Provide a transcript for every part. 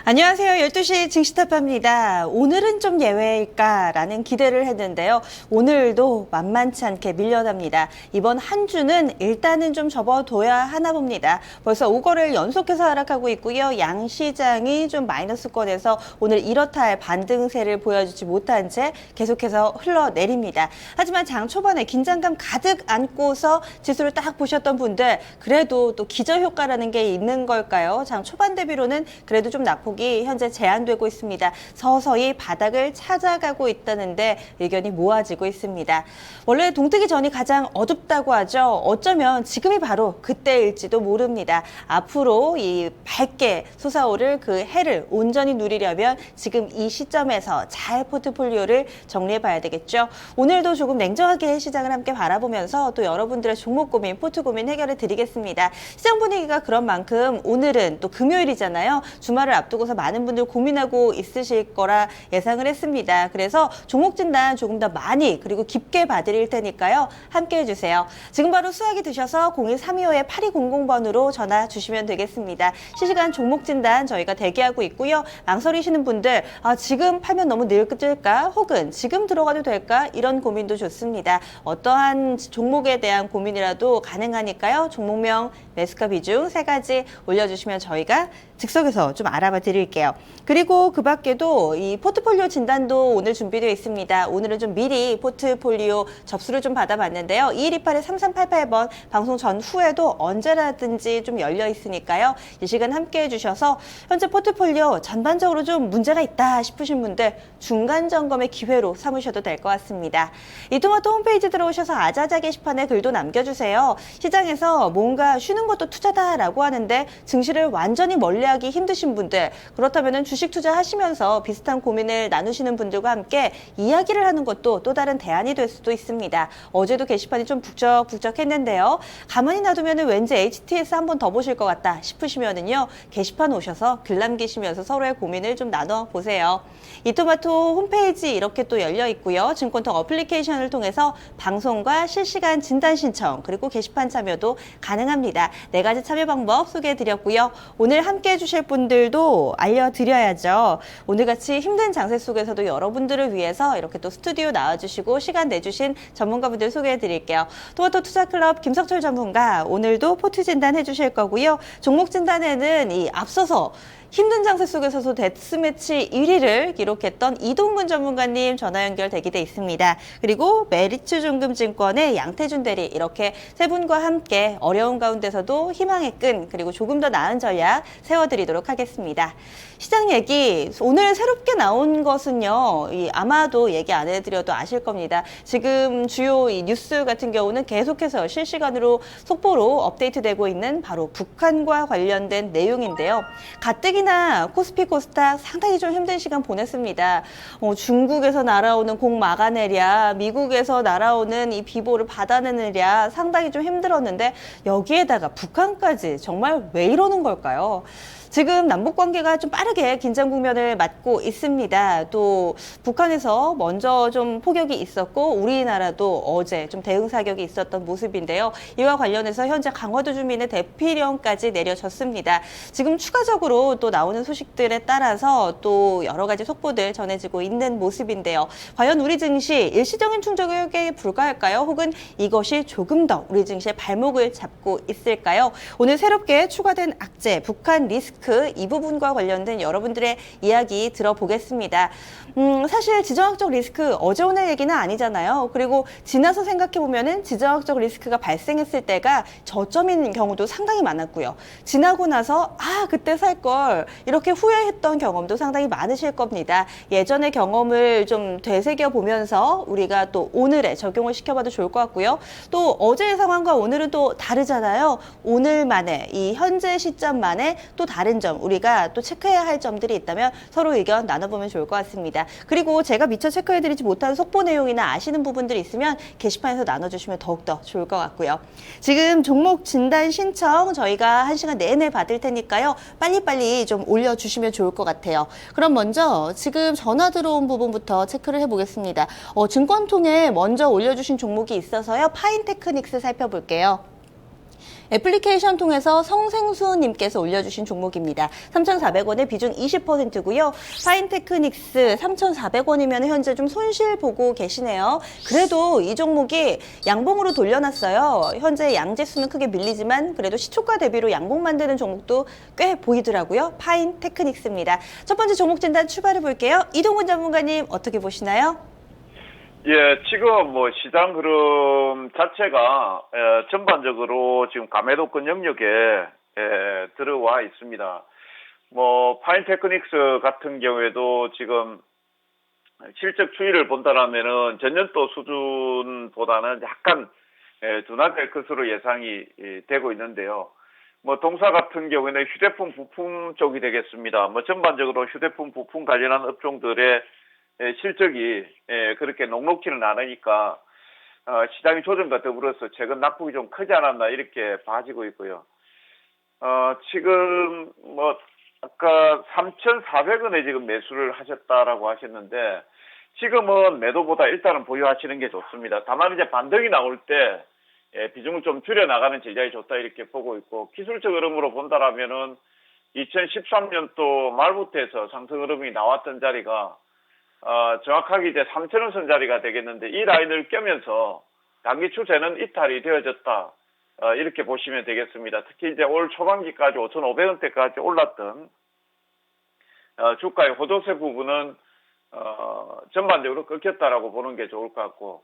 안녕하세요. 12시 증시타파입니다. 오늘은 좀 예외일까라는 기대를 했는데요. 오늘도 만만치 않게 밀려납니다. 이번 한 주는 일단은 좀 접어둬야 하나 봅니다. 벌써 5거래일 연속해서 하락하고 있고요. 양시장이 좀 마이너스권에서 오늘 이렇다 할 반등세를 보여주지 못한 채 계속해서 흘러내립니다. 하지만 장 초반에 긴장감 가득 안고서 지수를 딱 보셨던 분들, 그래도 또 기저효과라는 게 있는 걸까요? 장 초반 대비로는 그래도 좀 낙폭이 현재 제한되고 있습니다. 서서히 바닥을 찾아가고 있다는데 의견이 모아지고 있습니다. 원래 동트기 전이 가장 어둡다고 하죠. 어쩌면 지금이 바로 그때일지도 모릅니다. 앞으로 이 밝게 솟아오를 그 해를 온전히 누리려면 지금 이 시점에서 잘 포트폴리오를 정리해 봐야 되겠죠. 오늘도 조금 냉정하게 시장을 함께 바라보면서 또 여러분들의 종목 고민, 포트 고민 해결해 드리겠습니다. 시장 분위기가 그런 만큼 오늘은 또 금요일이잖아요. 주말을 앞두고서 많은 분들 고민하고 있으실 거라 예상을 했습니다. 그래서 종목 진단 조금 더 많이 그리고 깊게 봐드릴 테니까요. 함께 해주세요. 지금 바로 수학이 드셔서 01325-8200번으로 전화 주시면 되겠습니다. 실시간 종목 진단 저희가 대기하고 있고요. 망설이시는 분들 지금 팔면 너무 늦을까? 혹은 지금 들어가도 될까? 이런 고민도 좋습니다. 어떠한 종목에 대한 고민이라도 가능하니까요. 종목명, 매수가 비중 3가지 올려주시면 저희가 즉석에서 좀 알아봐 드릴게요. 그리고 그 밖에도 이 포트폴리오 진단도 오늘 준비되어 있습니다. 오늘은 좀 미리 포트폴리오 접수를 좀 받아봤는데요. 2128-3388번 방송 전후에도 언제라든지 좀 열려 있으니까요. 이 시간 함께 해주셔서 현재 포트폴리오 전반적으로 좀 문제가 있다 싶으신 분들 중간 점검의 기회로 삼으셔도 될 것 같습니다. 이토마토 홈페이지 들어오셔서 아자자 게시판에 글도 남겨주세요. 시장에서 뭔가 쉬는 것도 투자다라고 하는데 증시를 완전히 멀리하기 힘드신 분들, 그렇다면 주식 투자하시면서 비슷한 고민을 나누시는 분들과 함께 이야기를 하는 것도 또 다른 대안이 될 수도 있습니다. 어제도 게시판이 좀 북적북적했는데요. 가만히 놔두면 왠지 HTS 한 번 더 보실 것 같다 싶으시면은요, 게시판 오셔서 글 남기시면서 서로의 고민을 좀 나눠보세요. 이토마토 홈페이지 이렇게 또 열려 있고요. 증권통 어플리케이션을 통해서 방송과 실시간 진단 신청 그리고 게시판 참여도 가능합니다. 4가지 참여 방법 소개해드렸고요. 오늘 함께 해주실 분들도 알려드려야죠. 오늘같이 힘든 장세 속에서도 여러분들을 위해서 이렇게 또 스튜디오 나와주시고 시간 내주신 전문가분들 소개해드릴게요. 토마토 투자클럽 김석철 전문가 오늘도 포트 진단 해주실 거고요. 종목 진단에는 이 앞서서 힘든 장세 속에서도 데스매치 1위를 기록했던 이동근 전문가님 전화 연결 대기돼 있습니다. 그리고 메리츠중금증권의 양태준 대리 이렇게 세 분과 함께 어려운 가운데서도 희망의 끈 그리고 조금 더 나은 전략 세워드리도록 하겠습니다. 시장 얘기 오늘 새롭게 나온 것은요. 아마도 얘기 안 해드려도 아실 겁니다. 지금 주요 이 뉴스 같은 경우는 계속해서 실시간으로 속보로 업데이트되고 있는 바로 북한과 관련된 내용인데요. 가뜩이나 코스피 코스닥 상당히 좀 힘든 시간 보냈습니다. 중국에서 날아오는 공 막아내랴, 미국에서 날아오는 이 비보를 받아내느랴 상당히 좀 힘들었는데 여기에다가 북한까지 정말 왜 이러는 걸까요? 지금 남북관계가 좀 빠르게 긴장 국면을 맞고 있습니다. 또 북한에서 먼저 좀 포격이 있었고 우리나라도 어제 좀 대응 사격이 있었던 모습인데요. 이와 관련해서 현재 강화도 주민의 대피령까지 내려졌습니다. 지금 추가적으로 또 나오는 소식들에 따라서 또 여러 가지 속보들 전해지고 있는 모습인데요. 과연 우리 증시 일시적인 충격에 불과할까요? 혹은 이것이 조금 더 우리 증시의 발목을 잡고 있을까요? 오늘 새롭게 추가된 악재, 북한 리스크 이 부분과 관련된 여러분들의 이야기 들어보겠습니다. 사실 지정학적 리스크 어제 오늘 얘기는 아니잖아요. 그리고 지나서 생각해보면은 지정학적 리스크가 발생했을 때가 저점인 경우도 상당히 많았고요. 지나고 나서 그때 살 걸 이렇게 후회했던 경험도 상당히 많으실 겁니다. 예전의 경험을 좀 되새겨보면서 우리가 또 오늘에 적용을 시켜봐도 좋을 것 같고요. 또 어제의 상황과 오늘은 또 다르잖아요. 오늘만의 이 현재 시점만의 또 다른 점 우리가 또 체크해야 할 점들이 있다면 서로 의견 나눠보면 좋을 것 같습니다. 그리고 제가 미처 체크해드리지 못한 속보 내용이나 아시는 부분들이 있으면 게시판에서 나눠주시면 더욱더 좋을 것 같고요. 지금 종목 진단 신청 저희가 1시간 내내 받을 테니까요. 빨리빨리 좀 올려주시면 좋을 것 같아요. 그럼 먼저 지금 전화 들어온 부분부터 체크를 해보겠습니다. 증권통에 먼저 올려주신 종목이 있어서요. 파인테크닉스 살펴볼게요. 애플리케이션 통해서 성생수님께서 올려주신 종목입니다. 3,400원에 비중 20%고요. 파인테크닉스 3,400원이면 현재 좀 손실 보고 계시네요. 그래도 이 종목이 양봉으로 돌려놨어요. 현재 양지수는 크게 밀리지만 그래도 시초가 대비로 양봉 만드는 종목도 꽤 보이더라고요. 파인테크닉스입니다. 첫 번째 종목 진단 출발해 볼게요. 이동훈 전문가님 어떻게 보시나요? 예, 지금 뭐 시장 흐름 자체가 전반적으로 지금 감매도권 영역에 들어와 있습니다. 뭐 파인테크닉스 같은 경우에도 지금 실적 추이를 본다라면은 전년도 수준보다는 약간 둔화될 것으로 예상이 되고 있는데요. 뭐 동사 같은 경우에는 휴대폰 부품 쪽이 되겠습니다. 뭐 전반적으로 휴대폰 부품 관련한 업종들의 실적이 그렇게 녹록지는 않으니까 시장의 조정과 더불어서 최근 낙폭이 좀 크지 않았나 이렇게 봐지고 있고요. 지금 뭐 아까 3,400원에 지금 매수를 하셨다라고 하셨는데 지금은 매도보다 일단은 보유하시는 게 좋습니다. 다만 이제 반등이 나올 때 비중을 좀 줄여 나가는 전략이 좋다 이렇게 보고 있고, 기술적 흐름으로 본다라면은 2013년도 말부터 해서 상승 흐름이 나왔던 자리가 정확하게 이제 3,000원 선 자리가 되겠는데, 이 라인을 껴면서 단기 추세는 이탈이 되어졌다. 이렇게 보시면 되겠습니다. 특히 이제 올 초반기까지 5,500원대까지 올랐던 주가의 호조세 부분은 전반적으로 끊겼다라고 보는 게 좋을 것 같고,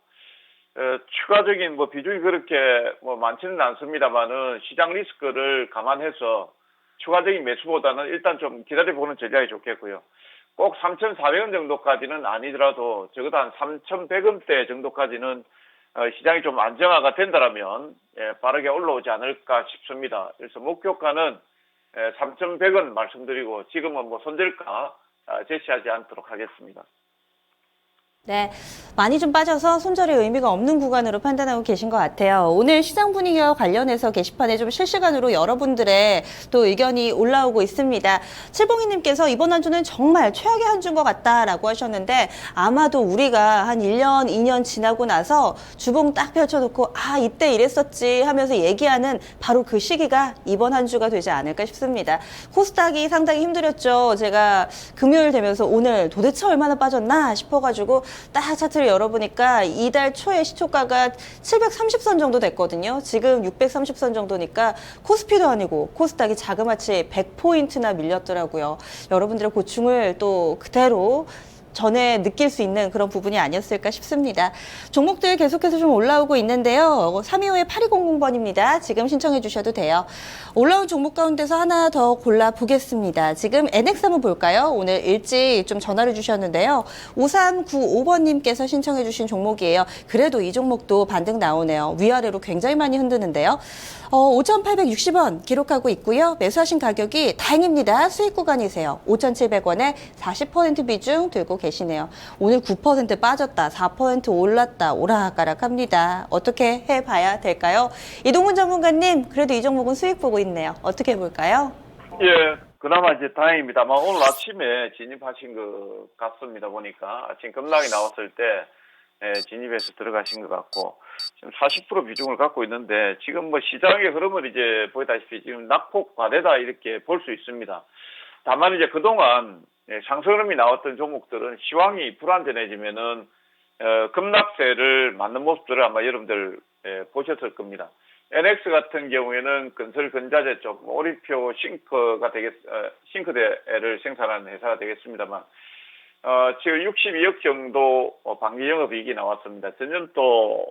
추가적인 뭐 비중이 그렇게 뭐 많지는 않습니다만은 시장 리스크를 감안해서 추가적인 매수보다는 일단 좀 기다려보는 전략이 좋겠고요. 꼭 3,400원 정도까지는 아니더라도 적어도 한 3,100원대 정도까지는 시장이 좀 안정화가 된다라면 빠르게 올라오지 않을까 싶습니다. 그래서 목표가는 3,100원 말씀드리고, 지금은 뭐 손절가 제시하지 않도록 하겠습니다. 네, 많이 좀 빠져서 손절의 의미가 없는 구간으로 판단하고 계신 것 같아요. 오늘 시장 분위기와 관련해서 게시판에 좀 실시간으로 여러분들의 또 의견이 올라오고 있습니다. 칠봉이님께서 이번 한 주는 정말 최악의 한 주인 것 같다라고 하셨는데, 아마도 우리가 한 1년, 2년 지나고 나서 주봉 딱 펼쳐놓고 이때 이랬었지 하면서 얘기하는 바로 그 시기가 이번 한 주가 되지 않을까 싶습니다. 코스닥이 상당히 힘들었죠. 제가 금요일 되면서 오늘 도대체 얼마나 빠졌나 싶어가지고 딱 차트를 열어보니까 이달 초에 시초가가 730선 정도 됐거든요. 지금 630선 정도니까 코스피도 아니고 코스닥이 자그마치 100포인트나 밀렸더라고요. 여러분들의 고충을 또 그대로 전에 느낄 수 있는 그런 부분이 아니었을까 싶습니다. 종목들 계속해서 좀 올라오고 있는데요. 325의 8200번입니다. 지금 신청해 주셔도 돼요. 올라온 종목 가운데서 하나 더 골라보겠습니다. 지금 NX 한번 볼까요? 오늘 일찍 좀 전화를 주셨는데요. 5395번님께서 신청해 주신 종목이에요. 그래도 이 종목도 반등 나오네요. 위아래로 굉장히 많이 흔드는데요. 5,860원 기록하고 있고요. 매수하신 가격이 다행입니다. 수익 구간이세요. 5,700원에 40% 비중 들고 계시네요. 오늘 9% 빠졌다, 4% 올랐다, 오락가락합니다. 어떻게 해봐야 될까요? 이동훈 전문가님, 그래도 이 종목은 수익 보고 있네요. 어떻게 해볼까요? 예, 그나마 이제 다행입니다만 오늘 아침에 진입하신 것 같습니다. 보니까 아침 급락이 나왔을 때 진입해서 들어가신 것 같고, 지금 40% 비중을 갖고 있는데, 지금 뭐 시장의 흐름을 이제 보다시피 지금 낙폭 과대다 이렇게 볼 수 있습니다. 다만 이제 그동안 상승 흐름이 나왔던 종목들은 시황이 불안전해지면은 급락세를 맞는 모습들을 아마 여러분들 보셨을 겁니다. NX 같은 경우에는 건설 건자재 쪽, 오리표 싱크대를 생산하는 회사가 되겠습니다만, 지금 62억 정도 반기 영업이익이 나왔습니다. 전년도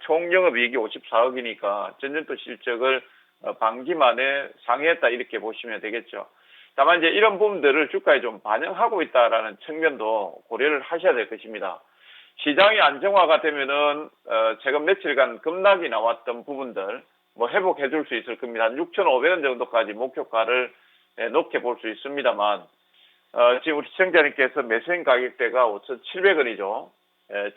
총 영업이익이 54억이니까 전년도 실적을 반기 만에 상회했다 이렇게 보시면 되겠죠. 다만 이제 이런 부분들을 주가에 좀 반영하고 있다라는 측면도 고려를 하셔야 될 것입니다. 시장이 안정화가 되면은 최근 며칠간 급락이 나왔던 부분들 뭐 회복해 줄 수 있을 겁니다. 한 6,500원 정도까지 목표가를 높게 볼 수 있습니다만, 지금 우리 시청자님께서 매수인 가격대가 5,700원이죠.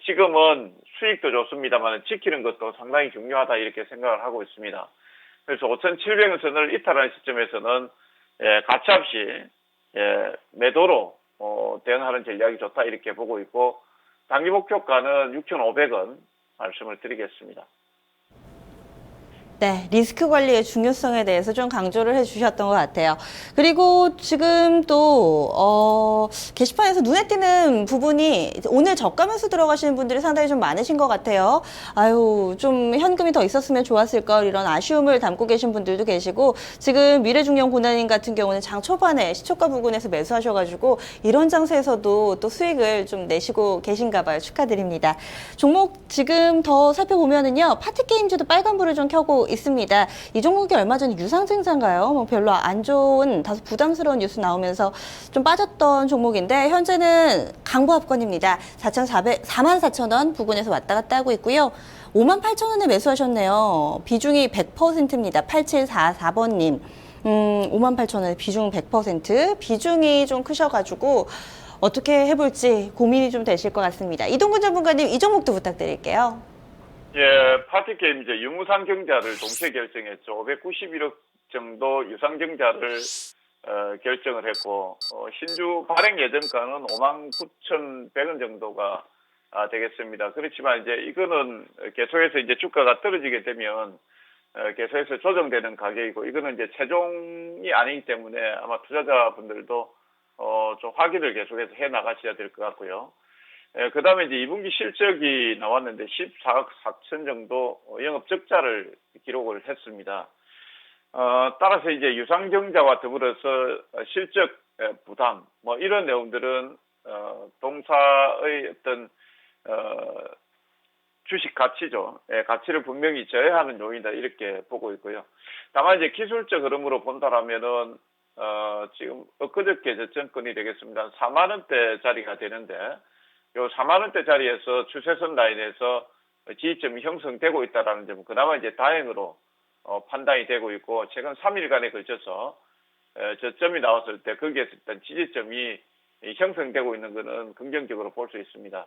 지금은 수익도 좋습니다만 지키는 것도 상당히 중요하다 이렇게 생각을 하고 있습니다. 그래서 5,700원 선을 이탈하는 시점에서는 가차없이 매도로 대응하는 전략이 좋다 이렇게 보고 있고, 단기 목표가는 6,500원 말씀을 드리겠습니다. 네, 리스크 관리의 중요성에 대해서 좀 강조를 해주셨던 것 같아요. 그리고 지금 또 게시판에서 눈에 띄는 부분이 오늘 저가 매수 들어가시는 분들이 상당히 좀 많으신 것 같아요. 아유, 좀 현금이 더 있었으면 좋았을 걸 이런 아쉬움을 담고 계신 분들도 계시고 지금 미래중년 고난인 같은 경우는 장 초반에 시초가 부근에서 매수하셔가지고 이런 장세에서도 또 수익을 좀 내시고 계신가 봐요. 축하드립니다. 종목 지금 더 살펴보면은요, 파티게임즈도 빨간불을 좀 켜고 있습니다. 이 종목이 얼마 전에 유상증자인가요? 뭐 별로 안 좋은 다소 부담스러운 뉴스 나오면서 좀 빠졌던 종목인데 현재는 강보합권입니다. 44,000원 부근에서 왔다 갔다 하고 있고요. 58,000원에 매수하셨네요. 비중이 100%입니다. 8744번님. 58,000원에 비중 100%. 비중이 좀 크셔가지고 어떻게 해볼지 고민이 좀 되실 것 같습니다. 이동근 전문가님, 이 종목도 부탁드릴게요. 예, 파티게임 이제 유무상증자를 동시에 결정했죠. 591억 정도 유상증자를 결정을 했고 신주 발행 예정가는 59,100원 정도가 되겠습니다. 그렇지만 이제 이거는 계속해서 이제 주가가 떨어지게 되면 계속해서 조정되는 가격이고 이거는 이제 최종이 아니기 때문에 아마 투자자분들도 좀 확인을 계속해서 해 나가셔야 될 것 같고요. 그 다음에 이제 2분기 실적이 나왔는데 14억 4천 정도 영업 적자를 기록을 했습니다. 따라서 이제 유상증자와 더불어서 실적 부담, 뭐 이런 내용들은, 동사의 어떤, 주식 가치죠. 예, 가치를 분명히 저해하는 요인이다. 이렇게 보고 있고요. 다만 이제 기술적 흐름으로 본다라면은, 지금 엊그저께 저점권이 되겠습니다. 4만원대짜리가 되는데, 요 4만원대 자리에서 추세선 라인에서 지지점이 형성되고 있다라는 점, 그나마 이제 다행으로 판단이 되고 있고, 최근 3일간에 걸쳐서 저점이 나왔을 때 거기에서 일단 지지점이 형성되고 있는 것은 긍정적으로 볼 수 있습니다.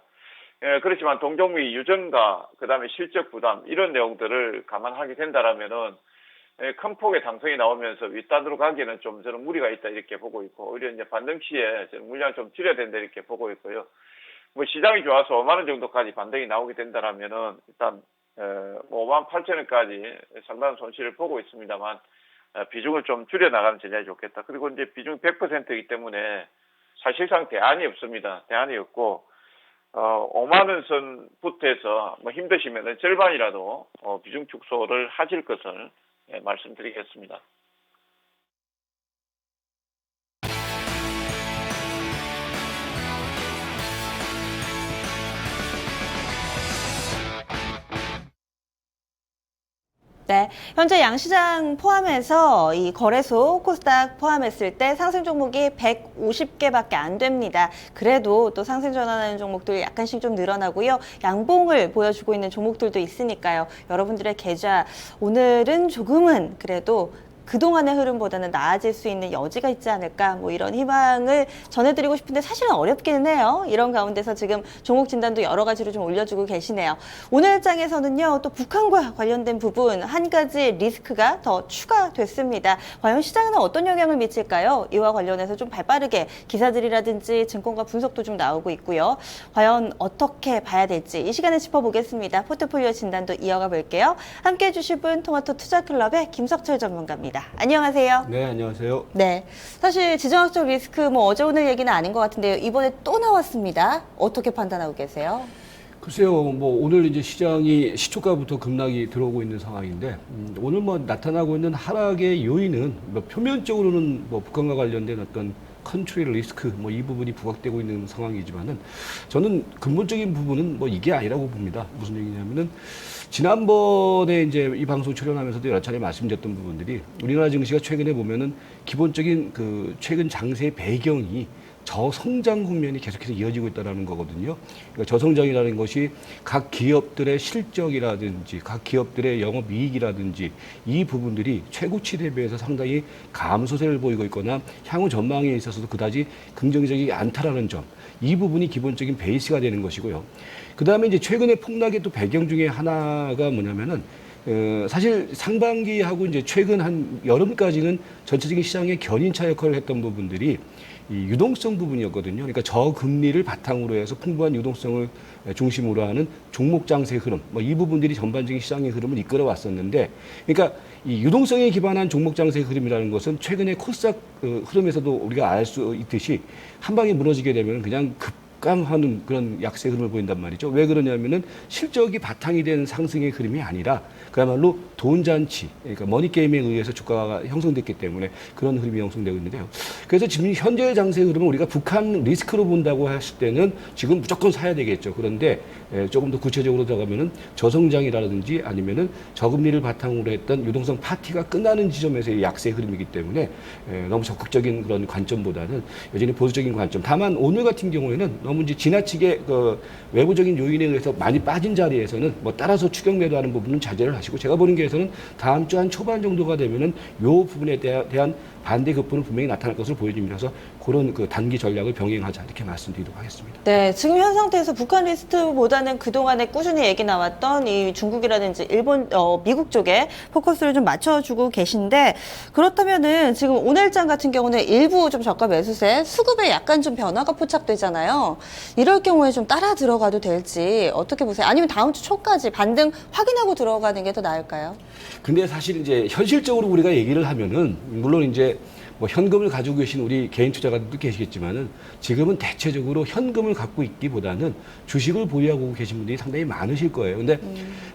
그렇지만 동종의 유전가, 그 다음에 실적 부담, 이런 내용들을 감안하게 된다라면은 큰 폭의 상승이 나오면서 윗단으로 가기에는 좀 저는 무리가 있다 이렇게 보고 있고, 오히려 이제 반등 시에 저는 물량을 좀 줄여야 된다 이렇게 보고 있고요. 뭐 시장이 좋아서 5만 원 정도까지 반등이 나오게 된다라면은 일단 58,000원까지 상당한 손실을 보고 있습니다만 비중을 좀 줄여 나가는 전략이 좋겠다. 그리고 이제 비중이 100%이기 때문에 사실상 대안이 없습니다. 대안이 없고 5만 원 선부터 해서 뭐 힘드시면은 절반이라도 비중 축소를 하실 것을 말씀드리겠습니다. 네, 현재 양시장 포함해서 이 거래소 코스닥 포함했을 때 상승 종목이 150개밖에 안 됩니다. 그래도 또 상승 전환하는 종목들 약간씩 좀 늘어나고요. 양봉을 보여주고 있는 종목들도 있으니까요. 여러분들의 계좌 오늘은 조금은 그래도 그동안의 흐름보다는 나아질 수 있는 여지가 있지 않을까, 뭐 이런 희망을 전해드리고 싶은데 사실은 어렵기는 해요. 이런 가운데서 지금 종목 진단도 여러 가지로 좀 올려주고 계시네요. 오늘 장에서는요, 또 북한과 관련된 부분 한 가지 리스크가 더 추가됐습니다. 과연 시장에는 어떤 영향을 미칠까요? 이와 관련해서 좀 발빠르게 기사들이라든지 증권가 분석도 좀 나오고 있고요. 과연 어떻게 봐야 될지 이 시간에 짚어보겠습니다. 포트폴리오 진단도 이어가 볼게요. 함께 해주실 분 토마토 투자클럽의 김석철 전문가입니다. 안녕하세요. 네, 안녕하세요. 네, 사실 지정학적 리스크 뭐 어제 오늘 얘기는 아닌 것 같은데요. 이번에 또 나왔습니다. 어떻게 판단하고 계세요? 글쎄요, 뭐 오늘 이제 시장이 시초가부터 급락이 들어오고 있는 상황인데 오늘 뭐 나타나고 있는 하락의 요인은 뭐 표면적으로는 뭐 북한과 관련된 어떤 컨트리 리스크 뭐 이 부분이 부각되고 있는 상황이지만은 저는 근본적인 부분은 뭐 이게 아니라고 봅니다. 무슨 얘기냐면은 지난번에 이제 이 방송 출연하면서도 여러 차례 말씀드렸던 부분들이 우리나라 증시가 최근에 보면은 기본적인 그 최근 장세의 배경이 저성장 국면이 계속해서 이어지고 있다는 거거든요. 그러니까 저성장이라는 것이 각 기업들의 실적이라든지 각 기업들의 영업이익이라든지 이 부분들이 최고치 대비해서 상당히 감소세를 보이고 있거나 향후 전망에 있어서도 그다지 긍정적이지 않다라는 점, 이 부분이 기본적인 베이스가 되는 것이고요. 그 다음에 이제 최근에 폭락의 또 배경 중에 하나가 뭐냐면은 사실 상반기하고 이제 최근 한 여름까지는 전체적인 시장의 견인차 역할을 했던 부분들이 이 유동성 부분이었거든요. 그러니까 저금리를 바탕으로 해서 풍부한 유동성을 중심으로 하는 종목 장세 흐름, 뭐 이 부분들이 전반적인 시장의 흐름을 이끌어 왔었는데, 그러니까 이 유동성에 기반한 종목 장세 흐름이라는 것은 최근에 코스닥 흐름에서도 우리가 알 수 있듯이 한 방에 무너지게 되면 그냥 급감하는 그런 약세 흐름을 보인단 말이죠. 왜 그러냐면은 실적이 바탕이 된 상승의 흐름이 아니라 그야말로 돈잔치, 그러니까 머니게임에 의해서 주가가 형성됐기 때문에 그런 흐름이 형성되고 있는데요. 그래서 지금 현재의 장세 흐름은 우리가 북한 리스크로 본다고 했을 때는 지금 무조건 사야 되겠죠. 그런데 조금 더 구체적으로 들어가면은 저성장이라든지 아니면은 저금리를 바탕으로 했던 유동성 파티가 끝나는 지점에서의 약세 흐름이기 때문에 너무 적극적인 그런 관점보다는 여전히 보수적인 관점. 다만 오늘 같은 경우에는 너무 이제 지나치게 그 외부적인 요인에 의해서 많이 빠진 자리에서는 뭐 따라서 추격 매도하는 부분은 자제를 하시고, 제가 보는 게에서는 다음 주 한 초반 정도가 되면은 요 부분에 대한 반대 급부는 분명히 나타날 것으로 보여집니다. 그런 그 단기 전략을 병행하자 이렇게 말씀드리도록 하겠습니다. 네, 지금 현 상태에서 북한 리스트보다는 그동안에 꾸준히 얘기 나왔던 이 중국이라든지 일본, 미국 쪽에 포커스를 좀 맞춰주고 계신데, 그렇다면은 지금 오늘장 같은 경우는 일부 좀 저가 매수세, 수급에 약간 좀 변화가 포착되잖아요. 이럴 경우에 좀 따라 들어가도 될지 어떻게 보세요? 아니면 다음 주 초까지 반등 확인하고 들어가는 게 더 나을까요? 근데 사실 이제 현실적으로 우리가 얘기를 하면은 물론 이제 뭐 현금을 가지고 계신 우리 개인 투자가들도 계시겠지만은 지금은 대체적으로 현금을 갖고 있기보다는 주식을 보유하고 계신 분들이 상당히 많으실 거예요. 근데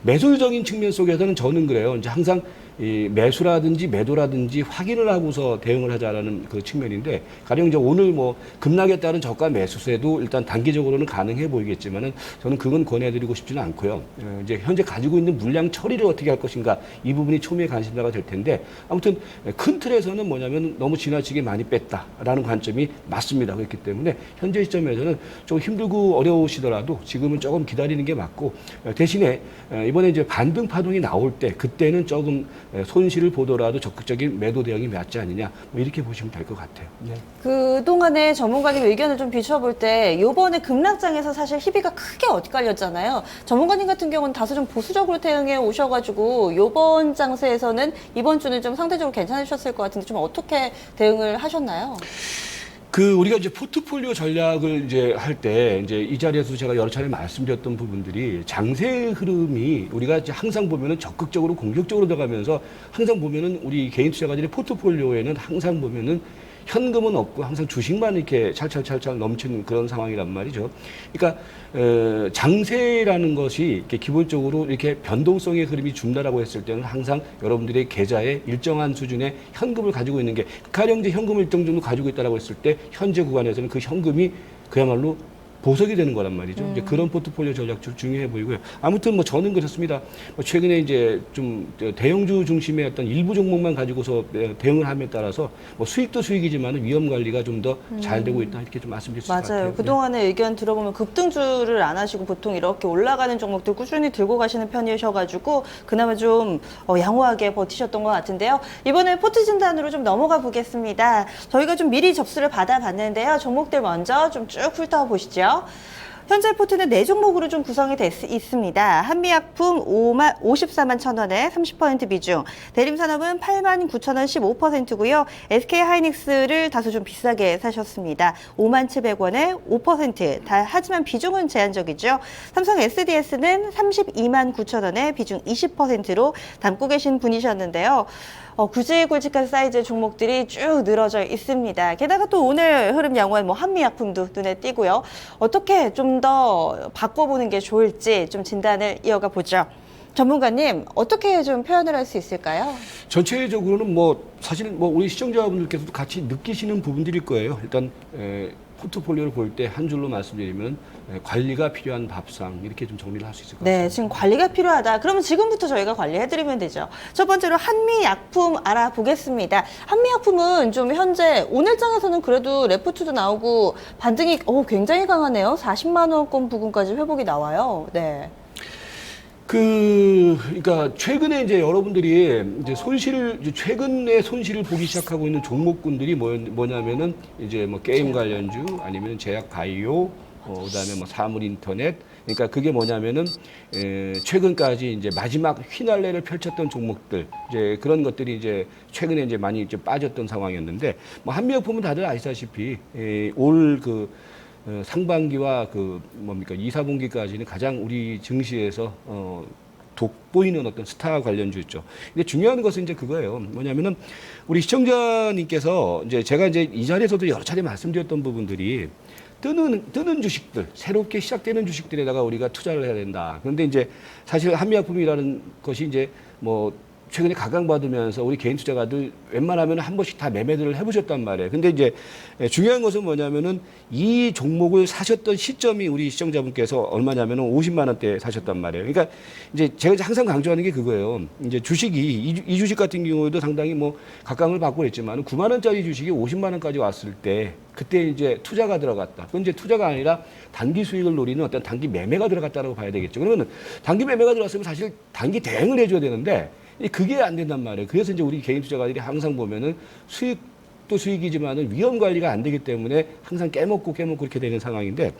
매수적인 측면 속에서는 저는 그래요. 이제 항상 이 매수라든지 매도라든지 확인을 하고서 대응을 하자라는 그 측면인데, 가령 이제 오늘 뭐 급락에 따른 저가 매수세도 일단 단기적으로는 가능해 보이겠지만은 저는 그건 권해드리고 싶지는 않고요. 이제 현재 가지고 있는 물량 처리를 어떻게 할 것인가, 이 부분이 초미의 관심사가 될 텐데, 아무튼 큰 틀에서는 뭐냐면 너무 지나치게 많이 뺐다라는 관점이 맞습니다. 그렇기 때문에 현재 시점에서는 좀 힘들고 어려우시더라도 지금은 조금 기다리는 게 맞고, 대신에 이번에 이제 반등 파동이 나올 때 그때는 조금 손실을 보더라도 적극적인 매도 대응이 맞지 않느냐, 뭐 이렇게 보시면 될 것 같아요. 네. 그동안에 전문가님 의견을 좀 비춰볼 때 요번에 급락장에서 사실 희비가 크게 엇갈렸잖아요. 전문가님 같은 경우는 다소 좀 보수적으로 대응해 오셔가지고 요번 장세에서는 이번 주는 좀 상대적으로 괜찮으셨을 것 같은데 좀 어떻게 대응을 하셨나요? 우리가 이제 포트폴리오 전략을 이제 할 때 이제 이 자리에서 제가 여러 차례 말씀드렸던 부분들이, 장세 흐름이 우리가 이제 항상 보면은 적극적으로 공격적으로 들어가면서 항상 보면은 우리 개인 투자가들의 포트폴리오에는 항상 보면은 현금은 없고 항상 주식만 이렇게 찰찰찰찰 넘치는 그런 상황이란 말이죠. 그러니까 장세라는 것이 이렇게 기본적으로 이렇게 변동성의 흐름이 준다라고 했을 때는 항상 여러분들의 계좌에 일정한 수준의 현금을 가지고 있는 게, 가령 이제 현금을 일정 정도 가지고 있다라고 했을 때 현재 구간에서는 그 현금이 그야말로 보석이 되는 거란 말이죠. 이제 그런 포트폴리오 전략도 중요해 보이고요. 아무튼 뭐 저는 그렇습니다. 최근에 이제 좀 대형주 중심의 어떤 일부 종목만 가지고서 대응을 함에 따라서 뭐 수익도 수익이지만 위험 관리가 좀 더 잘 되고 있다, 이렇게 좀 말씀드릴 수 있을 것 같아요. 맞아요. 그동안의 의견 들어보면 급등주를 안 하시고 보통 이렇게 올라가는 종목들 꾸준히 들고 가시는 편이셔가지고 그나마 좀 양호하게 버티셨던 것 같은데요. 이번에 포트 진단으로 좀 넘어가 보겠습니다. 저희가 좀 미리 접수를 받아봤는데요. 종목들 먼저 좀 쭉 훑어 보시죠. 현재 포트는 4종목으로 좀 구성이 있습니다. 한미약품 54만 1,000원에 30% 비중, 대림산업은 8만 9,000원 15%고요. SK하이닉스를 다소 좀 비싸게 사셨습니다. 5만 700원에 5%, 하지만 비중은 제한적이죠. 삼성 SDS는 32만 9,000원에 비중 20%로 담고 계신 분이셨는데요. 굵직굵직한 사이즈의 종목들이 쭉 늘어져 있습니다. 게다가 또 오늘 흐름 양호한 뭐 한미약품도 눈에 띄고요. 어떻게 좀 더 바꿔보는 게 좋을지 좀 진단을 이어가 보죠. 전문가님, 어떻게 좀 표현을 할 수 있을까요? 전체적으로는 뭐 사실 뭐 우리 시청자분들께서도 같이 느끼시는 부분들일 거예요. 일단 포트폴리오를 볼 때 한 줄로 말씀드리면 관리가 필요한 밥상, 이렇게 좀 정리를 할 수 있을 것 같습니다. 네, 지금 관리가 필요하다. 그러면 지금부터 저희가 관리해드리면 되죠. 첫 번째로 한미약품 알아보겠습니다. 한미약품은 좀 현재 오늘장에서는 그래도 레포트도 나오고 반등이 굉장히 강하네요. 40만 원권 부근까지 회복이 나와요. 네. 그러니까 최근에 이제 여러분들이 이제 최근에 손실을 보기 시작하고 있는 종목군들이 뭐냐면은 이제 뭐 게임 관련주, 아니면 제약 바이오, 그다음에 뭐 사물 인터넷. 그러니까 그게 뭐냐면은 최근까지 이제 마지막 휘날레를 펼쳤던 종목들 이제 그런 것들이 이제 최근에 이제 많이 이제 빠졌던 상황이었는데 뭐 한미약품은 다들 아시다시피 올 그 상반기와 그 뭡니까 2, 4분기까지는 가장 우리 증시에서 돋보이는 어떤 스타 관련주였죠. 근데 중요한 것은 이제 그거예요. 뭐냐면은 우리 시청자님께서 이제 제가 이제 이 자리에서도 여러 차례 말씀드렸던 부분들이 뜨는 주식들, 새롭게 시작되는 주식들에다가 우리가 투자를 해야 된다. 그런데 이제 사실 한미약품이라는 것이 이제 뭐 최근에 각광받으면서 우리 개인 투자가들 웬만하면 한 번씩 다 매매들을 해보셨단 말이에요. 근데 이제 중요한 것은 뭐냐면은 이 종목을 사셨던 시점이 우리 시청자분께서 얼마냐면은 50만 원대에 사셨단 말이에요. 그러니까 이제 제가 항상 강조하는 게 그거예요. 이제 주식이 이 주식 같은 경우에도 상당히 뭐 각광을 받고 그랬지만 9만 원짜리 주식이 50만 원까지 왔을 때 그때 이제 투자가 들어갔다. 그건 이제 투자가 아니라 단기 수익을 노리는 어떤 단기 매매가 들어갔다라고 봐야 되겠죠. 그러면 단기 매매가 들어갔으면 사실 단기 대응을 해줘야 되는데 그게 안 된단 말이에요. 그래서 이제 우리 개인 투자가들이 항상 보면은 수익도 수익이지만은 위험 관리가 안 되기 때문에 항상 깨먹고 이렇게 되는 상황인데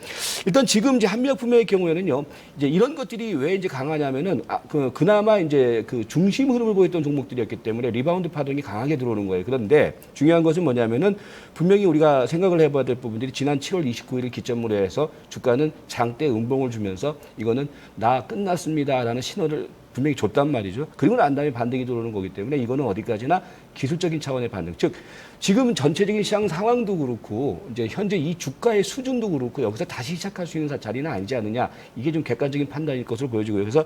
일단 지금 이제 한미약품의 경우에는요. 이제 이런 것들이 왜 이제 강하냐면은 그나마 이제 그 중심 흐름을 보였던 종목들이었기 때문에 리바운드 파동이 강하게 들어오는 거예요. 그런데 중요한 것은 뭐냐면은 분명히 우리가 생각을 해봐야 될 부분들이 지난 7월 29일을 기점으로 해서 주가는 장대 음봉을 주면서 이거는 나 끝났습니다라는 신호를 분명히 줬단 말이죠. 그리고 난 다음에 반등이 들어오는 거기 때문에 이거는 어디까지나 기술적인 차원의 반등. 즉 지금 전체적인 시장 상황도 그렇고 이제 현재 이 주가의 수준도 그렇고 여기서 다시 시작할 수 있는 자리는 아니지 않느냐. 이게 좀 객관적인 판단일 것으로 보여지고요. 그래서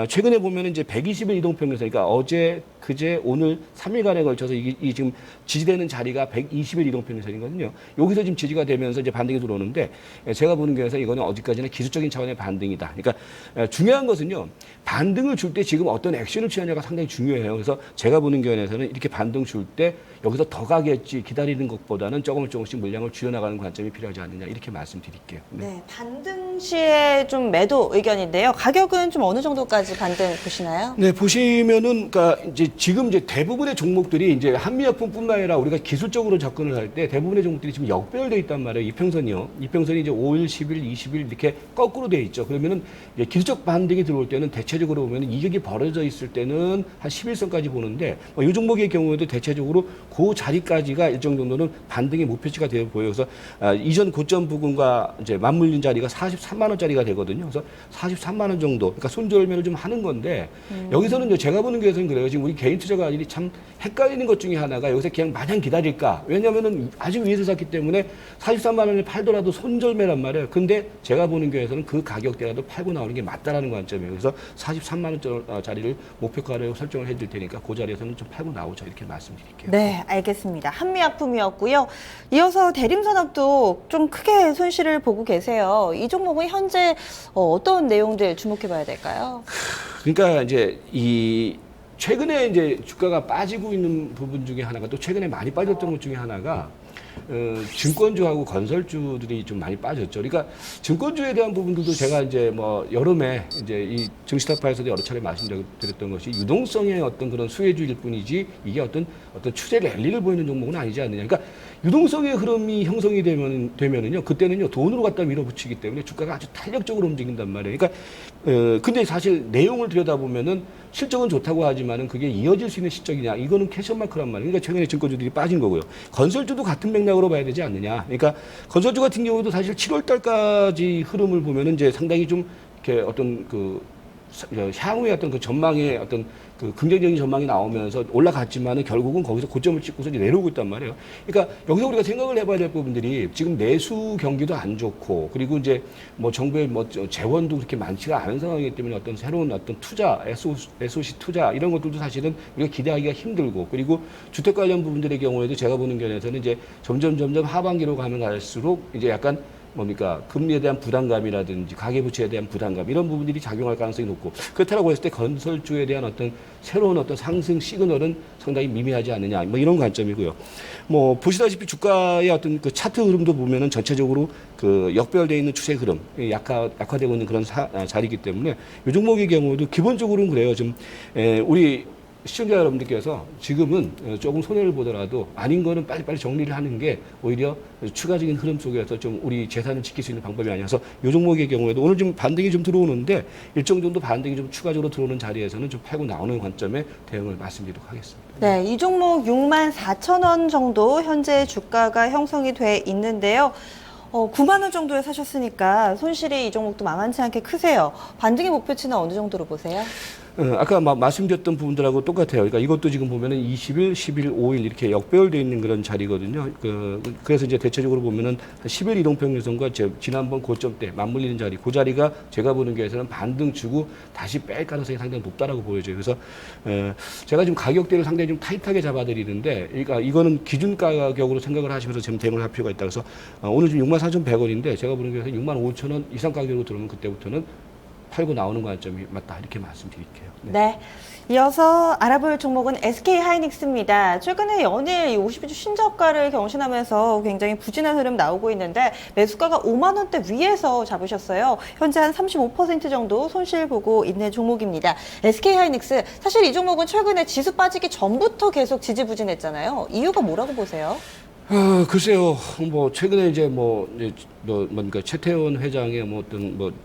최근에 보면은 이제 120일 이동평균선, 그러니까 어제, 그제, 오늘 3일간에 걸쳐서 이 지금 지지되는 자리가 120일 이동평균선이거든요. 여기서 지금 지지가 되면서 이제 반등이 들어오는데 제가 보는 견해에서 이거는 어디까지나 기술적인 차원의 반등이다. 그러니까 중요한 것은요. 반등을 줄 때 지금 어떤 액션을 취하냐가 상당히 중요해요. 그래서 제가 보는 견해에서는 이렇게 반등 줄 때 여기서 더 가겠지 기다리는 것보다는 조금씩 물량을 줄여나가는 관점이 필요하지 않느냐 이렇게 말씀드릴게요. 네, 반등 시에 좀 매도 의견인데요. 가격은 좀 어느 정도까지 반등 보시나요? 네, 보시면은, 그러니까 이제 지금 이제 대부분의 종목들이 이제 한미약품뿐만 아니라 우리가 기술적으로 접근을 할 때 대부분의 종목들이 지금 역별돼 있단 말이에요. 이평선이요. 이평선이 이제 5일, 10일, 20일 이렇게 거꾸로 돼 있죠. 그러면은 이제 기술적 반등이 들어올 때는 대체적으로 보면 이격이 벌어져 있을 때는 한 11선까지 보는데 이 종목의 경우에도 대체적으로 그 자리까지가 일정 정도는 반등의 목표치가 되어 보여요. 그래서 이전 고점 부근과 이제 맞물린 자리가 43만 원짜리가 되거든요. 그래서 43만 원 정도, 그러니까 손절매를 좀 하는 건데 여기서는 이제 제가 보는 게서는 그래요. 지금 우리 개인 투자가들이 참 헷갈리는 것 중에 하나가 여기서 그냥 마냥 기다릴까? 왜냐하면은 아주 위에서 샀기 때문에 43만 원을 팔더라도 손절매란 말이에요. 근데 제가 보는 게에서는 그 가격대라도 팔고 나오는 게 맞다라는 관점이에요. 그래서 43만 원짜리를 목표가로 설정을 해줄 테니까 그 자리에서는 좀 팔고 나오자 이렇게 말씀드릴게요. 네, 알겠습니다. 한미약품이었고요. 이어서 대림산업도 좀 크게 손실을 보고 계세요. 이 종목은 현재 어떤 내용들 주목해봐야 될까요? 그러니까 이제 최근에 이제 주가가 빠지고 있는 부분 중에 하나가 또 최근에 많이 빠졌던 것 중에 하나가 증권주하고 건설주들이 좀 많이 빠졌죠. 그러니까 증권주에 대한 부분들도 제가 이제 뭐 여름에 이제 이 증시타파에서도 여러 차례 말씀드렸던 것이 유동성의 어떤 그런 수혜주일 뿐이지 이게 어떤 추세 랠리를 보이는 종목은 아니지 않느냐. 그러니까 유동성의 흐름이 형성이 되면은요, 그때는요 돈으로 갖다 밀어붙이기 때문에 주가가 아주 탄력적으로 움직인단 말이에요. 그러니까 근데 사실 내용을 들여다보면은 실적은 좋다고 하지만은 그게 이어질 수 있는 시적이냐, 이거는 캐션마크란 말이에요. 그러니까 최근에 증권주들이 빠진 거고요. 건설주도 같은 맥락으로 봐야 되지 않느냐. 그러니까 건설주 같은 경우도 사실 7월 달까지 흐름을 보면은 이제 상당히 좀 이렇게 어떤 향후의 어떤 그 전망의 어떤 그 긍정적인 전망이 나오면서 올라갔지만은 결국은 거기서 고점을 찍고서 이제 내려오고 있단 말이에요. 그러니까 여기서 우리가 생각을 해봐야 될 부분들이 지금 내수 경기도 안 좋고 그리고 이제 뭐 정부의 뭐 재원도 그렇게 많지가 않은 상황이기 때문에 어떤 새로운 어떤 투자, SOC 투자 이런 것들도 사실은 우리가 기대하기가 힘들고 그리고 주택 관련 부분들의 경우에도 제가 보는 견해에서는 이제 점점 하반기로 가면 갈수록 이제 약간 뭡니까 금리에 대한 부담감이라든지 가계부채에 대한 부담감 이런 부분들이 작용할 가능성이 높고 그렇다고 했을 때 건설주에 대한 어떤 새로운 어떤 상승 시그널은 상당히 미미하지 않느냐 뭐 이런 관점이고요. 뭐 보시다시피 주가의 어떤 그 차트 흐름도 보면은 전체적으로 그 역별되어 있는 추세 흐름 약화되고 있는 그런 자리이기 때문에 이 종목의 경우도 기본적으로는 그래요. 좀 우리 시청자 여러분들께서 지금은 조금 손해를 보더라도 아닌 거는 빨리빨리 정리를 하는 게 오히려 추가적인 흐름 속에서 좀 우리 재산을 지킬 수 있는 방법이 아니어서 이 종목의 경우에도 오늘 좀 반등이 좀 들어오는데 일정 정도 반등이 좀 추가적으로 들어오는 자리에서는 좀 팔고 나오는 관점에 대응을 말씀드리도록 하겠습니다. 네, 이 종목 64,000원 정도 현재 주가가 형성이 돼 있는데요. 9만 원 정도에 사셨으니까 손실이 이 종목도 만만치 않게 크세요. 반등의 목표치는 어느 정도로 보세요? 아까 말씀드렸던 부분들하고 똑같아요. 그러니까 이것도 지금 보면은 20일, 10일, 5일 이렇게 역배열되어 있는 그런 자리거든요. 그래서 이제 대체적으로 보면은 10일 이동평균선과 지난번 고점대 맞물리는 자리, 그 자리가 제가 보는 게에서는 반등 주고 다시 뺄 가능성이 상당히 높다라고 보여져요. 그래서 제가 지금 가격대를 상당히 좀 타이트하게 잡아드리는데, 그러니까 이거는 기준 가격으로 생각을 하시면서 지금 대응을 할 필요가 있다. 그래서 오늘 지금 64,100원인데 제가 보는 게에서 65,000원 이상 가격으로 들어오면 그때부터는 팔고 나오는 관점이 맞다 이렇게 말씀드릴게요. 네. 이어서 알아볼 종목은 SK하이닉스입니다. 최근에 연일 52주 신저가를 경신하면서 굉장히 부진한 흐름 나오고 있는데 매수가가 5만 원대 위에서 잡으셨어요. 현재 한 35% 정도 손실 보고 있는 종목입니다. SK하이닉스 사실 이 종목은 최근에 지수 빠지기 전부터 계속 지지부진했잖아요. 이유가 뭐라고 보세요? 글쎄요. 최근에 이제 그러니까 최태원 회장의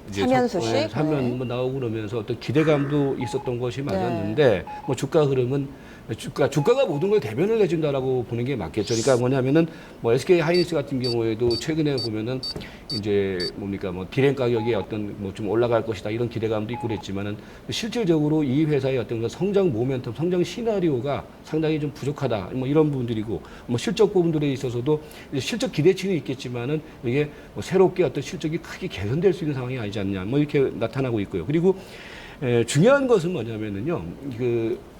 이제 사면 소식? 사면 네. 나오고 그러면서 어떤 기대감도 있었던 것이 맞았는데 주가 흐름은 주가가 모든 걸 대변을 해준다라고 보는 게 맞겠죠. 그러니까 뭐냐면은 SK 하이닉스 같은 경우에도 최근에 보면은 이제 디램 가격이 어떤 좀 올라갈 것이다 이런 기대감도 있고 그랬지만은 실질적으로 이 회사의 어떤 그 성장 모멘텀, 성장 시나리오가 상당히 좀 부족하다 이런 부분들이고 실적 부분들에 있어서도 실적 기대치는 있겠지만은 이게 새롭게 어떤 실적이 크게 개선될 수 있는 상황이 아니지 않냐 이렇게 나타나고 있고요. 그리고 중요한 것은 뭐냐면은요,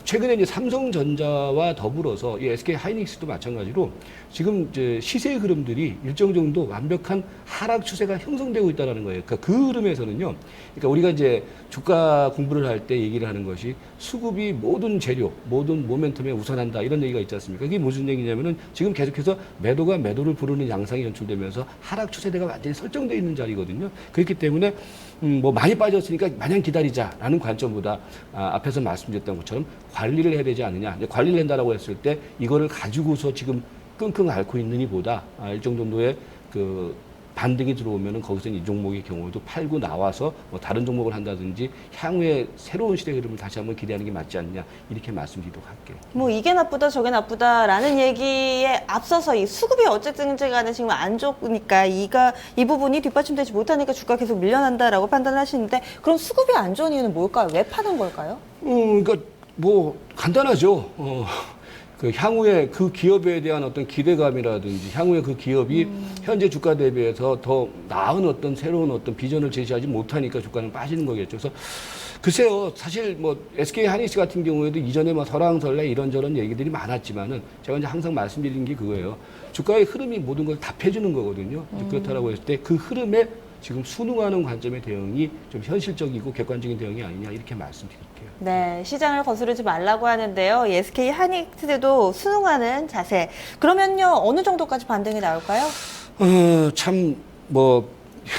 최근에 이제 삼성전자와 더불어서 이 SK 하이닉스도 마찬가지로 지금 이제 시세 흐름들이 일정 정도 완벽한 하락 추세가 형성되고 있다는 거예요. 그러니까 그 흐름에서는요, 그러니까 우리가 이제 주가 공부를 할 때 얘기를 하는 것이 수급이 모든 재료, 모든 모멘텀에 우선한다 이런 얘기가 있지 않습니까? 그게 무슨 얘기냐면은 지금 계속해서 매도가 매도를 부르는 양상이 연출되면서 하락 추세대가 완전히 설정되어 있는 자리거든요. 그렇기 때문에 많이 빠졌으니까 마냥 기다리자라는 관점보다 앞에서 말씀드렸던 것처럼 관리를 해야 되지 않느냐. 관리를 한다라고 했을 때 이거를 가지고서 지금 끙끙 앓고 있느니보다 일정 정도의 반등이 들어오면은 거기서 이 종목의 경우에도 팔고 나와서 다른 종목을 한다든지 향후에 새로운 시대 흐름을 다시 한번 기대하는 게 맞지 않느냐 이렇게 말씀드리도록 할게요. 이게 나쁘다 저게 나쁘다라는 얘기에 앞서서 이 수급이 어쨌든 간에 지금 안 좋으니까 이 부분이 뒷받침되지 못하니까 주가 계속 밀려난다라고 판단하시는데 그럼 수급이 안 좋은 이유는 뭘까요? 왜 파는 걸까요? 그러니까 간단하죠. 향후에 그 기업에 대한 어떤 기대감이라든지 향후에 그 기업이 현재 주가 대비해서 더 나은 어떤 새로운 어떤 비전을 제시하지 못하니까 주가는 빠지는 거겠죠. 그래서 글쎄요, 사실 SK 하이닉스 같은 경우에도 이전에 설왕설래 이런저런 얘기들이 많았지만은 제가 이제 항상 말씀드리는 게 그거예요. 주가의 흐름이 모든 걸 답해주는 거거든요. 그렇다라고 했을 때 그 흐름에 지금 순응하는 관점의 대응이 좀 현실적이고 객관적인 대응이 아니냐 이렇게 말씀드릴게요. 네, 시장을 거스르지 말라고 하는데요. 이 SK 하이닉스도 순응하는 자세. 그러면요, 어느 정도까지 반등이 나올까요?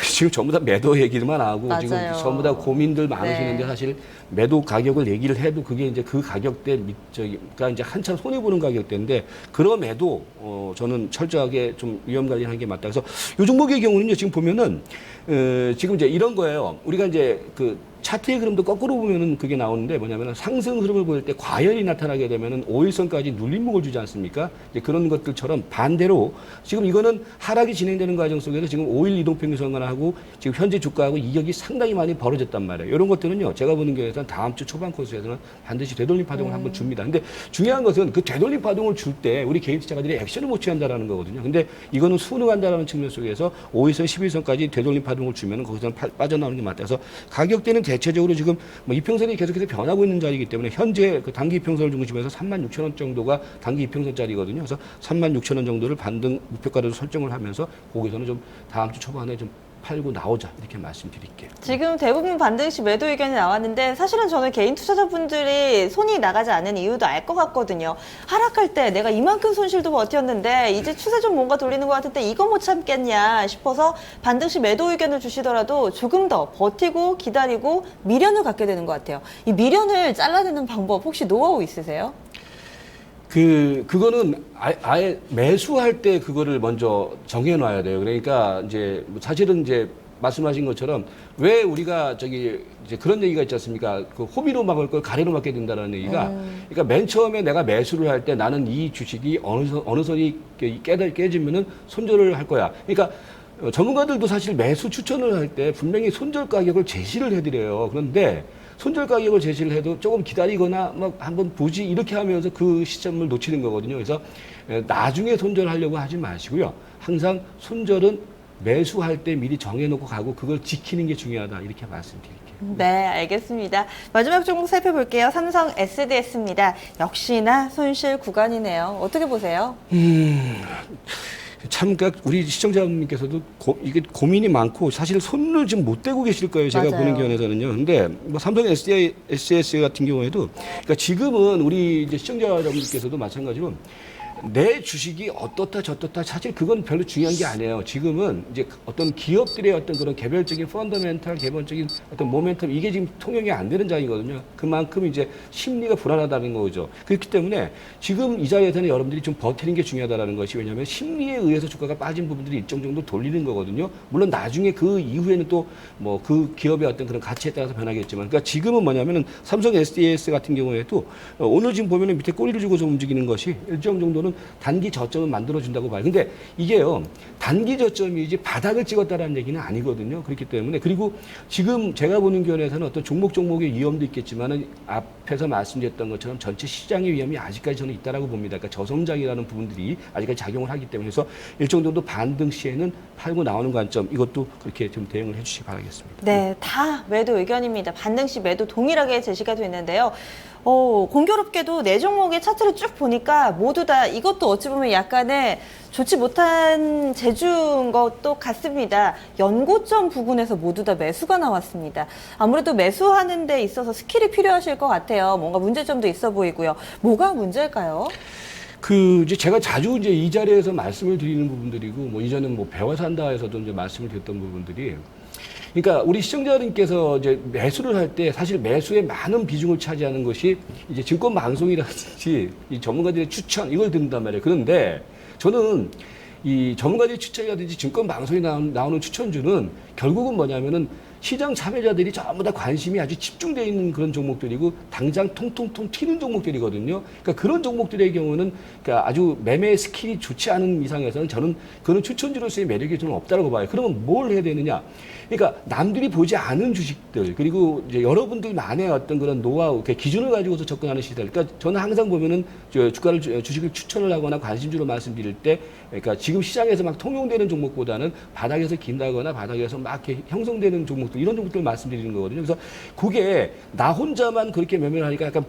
지금 전부 다 매도 얘기만 하고 맞아요. 지금 전부 다 고민들 많으시는데 네. 사실 매도 가격을 얘기를 해도 그게 이제 그 가격대 그러니까 이제 한참 손해 보는 가격대인데 그럼에도 저는 철저하게 좀 위험 관리하는 게 맞다. 그래서 요 종목의 경우는요 지금 보면은 지금 이제 이런 거예요. 우리가 이제 차트의 흐름도 거꾸로 보면은 그게 나오는데 뭐냐면은 상승 흐름을 보일 때 과열이 나타나게 되면은 5일선까지 눌림목을 주지 않습니까? 이제 그런 것들처럼 반대로 지금 이거는 하락이 진행되는 과정 속에서 지금 5일 이동평균선하고 지금 현재 주가하고 이격이 상당히 많이 벌어졌단 말이에요. 이런 것들은요, 제가 보는 게에서는 다음 주 초반 코스에서는 반드시 되돌림 파동을 한번 줍니다. 근데 중요한 것은 그 되돌림 파동을 줄 때 우리 개인 투자가들이 액션을 못 취한다라는 거거든요. 근데 이거는 순응한다라는 측면 속에서 5일선, 11선까지 되돌림 파동을 주면은 거기서는 빠져나오는 게 맞다. 그래서 가격대는 대체적으로 지금 이평선이 계속해서 변하고 있는 자리이기 때문에 현재 그 단기 이평선을 중심해서 36,000원 정도가 단기 이평선짜리거든요. 그래서 36,000원 정도를 반등 목표가로 설정을 하면서 거기서는 좀 다음 주 초반에 좀 팔고 나오자 이렇게 말씀드릴게요. 지금 대부분 반등시 매도 의견이 나왔는데 사실은 저는 개인 투자자분들이 손이 나가지 않는 이유도 알 것 같거든요. 하락할 때 내가 이만큼 손실도 버텼는데 이제 추세 좀 뭔가 돌리는 것 같은데 이거 못 참겠냐 싶어서 반등시 매도 의견을 주시더라도 조금 더 버티고 기다리고 미련을 갖게 되는 것 같아요. 이 미련을 잘라내는 방법 혹시 노하우 있으세요? 그거는 아예 매수할 때 그거를 먼저 정해놔야 돼요. 그러니까 이제 사실은 이제 말씀하신 것처럼 왜 우리가 이제 그런 얘기가 있지 않습니까? 그 호비로 막을 걸 가래로 막게 된다는 얘기가. 그러니까 맨 처음에 내가 매수를 할 때 나는 이 주식이 어느 선이 깨지면은 손절을 할 거야. 그러니까 전문가들도 사실 매수 추천을 할 때 분명히 손절 가격을 제시를 해드려요. 그런데 손절 가격을 제시를 해도 조금 기다리거나 막 한번 보지 이렇게 하면서 그 시점을 놓치는 거거든요. 그래서 나중에 손절하려고 하지 마시고요. 항상 손절은 매수할 때 미리 정해놓고 가고 그걸 지키는 게 중요하다 이렇게 말씀드릴게요. 네, 알겠습니다. 마지막 종목 살펴볼게요. 삼성 SDS입니다. 역시나 손실 구간이네요. 어떻게 보세요? 참, 그러니까 우리 시청자분께서도 이게 고민이 많고 사실 손을 지금 못 대고 계실 거예요. 제가 맞아요. 보는 견해에서는요. 근데 뭐 삼성 SDS 같은 경우에도 그러니까 지금은 우리 이제 시청자 여러분께서도 마찬가지로 내 주식이 어떻다 저떻다 사실 그건 별로 중요한 게 아니에요. 지금은 이제 어떤 기업들의 어떤 그런 개별적인 펀더멘탈, 개별적인 어떤 모멘텀 이게 지금 통용이 안 되는 장이거든요. 그만큼 이제 심리가 불안하다는 거죠. 그렇기 때문에 지금 이 자리에서는 여러분들이 좀 버티는 게 중요하다는 것이 왜냐하면 심리에 의해서 주가가 빠진 부분들이 일정 정도 돌리는 거거든요. 물론 나중에 그 이후에는 또 뭐 그 기업의 어떤 그런 가치에 따라서 변하겠지만, 그러니까 지금은 뭐냐면은 삼성 SDS 같은 경우에도 오늘 지금 보면은 밑에 꼬리를 주고서 움직이는 것이 일정 정도는 단기 저점을 만들어준다고 봐요. 근데 이게요, 단기 저점이지 바닥을 찍었다라는 얘기는 아니거든요. 그렇기 때문에, 그리고 지금 제가 보는 견해에서는 어떤 종목의 위험도 있겠지만은 앞에서 말씀드렸던 것처럼 전체 시장의 위험이 아직까지 저는 있다라고 봅니다. 그러니까 저성장이라는 부분들이 아직까지 작용을 하기 때문에 그래서 일정 정도 반등 시에는 팔고 나오는 관점 이것도 그렇게 좀 대응을 해주시기 바라겠습니다. 네, 다 매도 의견입니다. 반등시 매도 동일하게 제시가 됐는데요. 공교롭게도 네 종목의 차트를 쭉 보니까 모두 다 이것도 어찌 보면 약간의 좋지 못한 재주인 것도 같습니다. 연고점 부근에서 모두 다 매수가 나왔습니다. 아무래도 매수하는 데 있어서 스킬이 필요하실 것 같아요. 뭔가 문제점도 있어 보이고요. 뭐가 문제일까요? 이제 제가 자주 이제 이 자리에서 말씀을 드리는 부분들이고, 뭐 이전엔 뭐 배워 산다에서도 이제 말씀을 드렸던 부분들이, 그러니까 우리 시청자님께서 이제 매수를 할 때 사실 매수에 많은 비중을 차지하는 것이 이제 증권 방송이라든지 이 전문가들의 추천 이걸 듣는단 말이에요. 그런데 저는 이 전문가들의 추천이라든지 증권 방송에 나오는 추천주는 결국은 뭐냐면은 시장 참여자들이 전부 다 관심이 아주 집중되어 있는 그런 종목들이고 당장 통통통 튀는 종목들이거든요. 그러니까 그런 종목들의 경우는 그러니까 아주 매매 스킬이 좋지 않은 이상에서는 저는 그런 추천주로서의 매력이 좀 없다고 봐요. 그러면 뭘 해야 되느냐? 그러니까 남들이 보지 않은 주식들 그리고 이제 여러분들만의 어떤 그런 노하우, 기준을 가지고서 접근하는 시대. 그러니까 저는 항상 보면은 주식을 추천을 하거나 관심주로 말씀드릴 때, 그러니까 지금 시장에서 막 통용되는 종목보다는 바닥에서 긴다거나 바닥에서 막 이렇게 형성되는 종목들 이런 종목들을 말씀드리는 거거든요. 그래서 그게 나 혼자만 그렇게 매매를 하니까 약간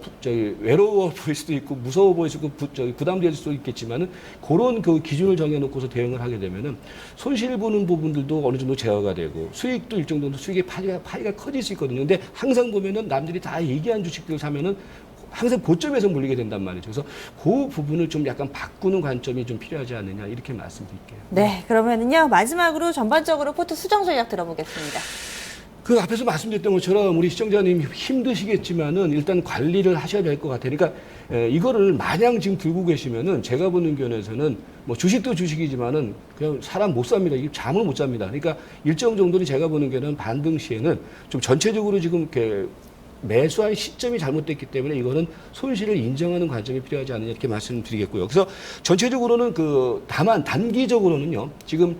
외로워 보일 수도 있고 무서워 보일 수도 있고 부담될 수도 있겠지만은 그런 그 기준을 정해놓고서 대응을 하게 되면은 손실 보는 부분들도 어느 정도 제어가 되고 수익도 일정 정도 수익의 파이가 커질 수 있거든요. 근데 항상 보면은 남들이 다 얘기한 주식들 사면은 항상 고점에서 물리게 된단 말이죠. 그래서 그 부분을 좀 약간 바꾸는 관점이 좀 필요하지 않느냐 이렇게 말씀드릴게요. 네, 그러면은요 마지막으로 전반적으로 포트 수정 전략 들어보겠습니다. 그 앞에서 말씀드렸던 것처럼 우리 시청자님 힘드시겠지만은 일단 관리를 하셔야 될 것 같아요. 그러니까 이거를 마냥 지금 들고 계시면은 제가 보는 견해에서는 뭐 주식도 주식이지만은 그냥 사람 못 삽니다. 이게 잠을 못 잡니다. 그러니까 일정 정도는 제가 보는 견해는 반등 시에는 좀 전체적으로 지금 이렇게 매수한 시점이 잘못됐기 때문에 이거는 손실을 인정하는 관점이 필요하지 않느냐 이렇게 말씀드리겠고요. 그래서 전체적으로는 다만 단기적으로는요. 지금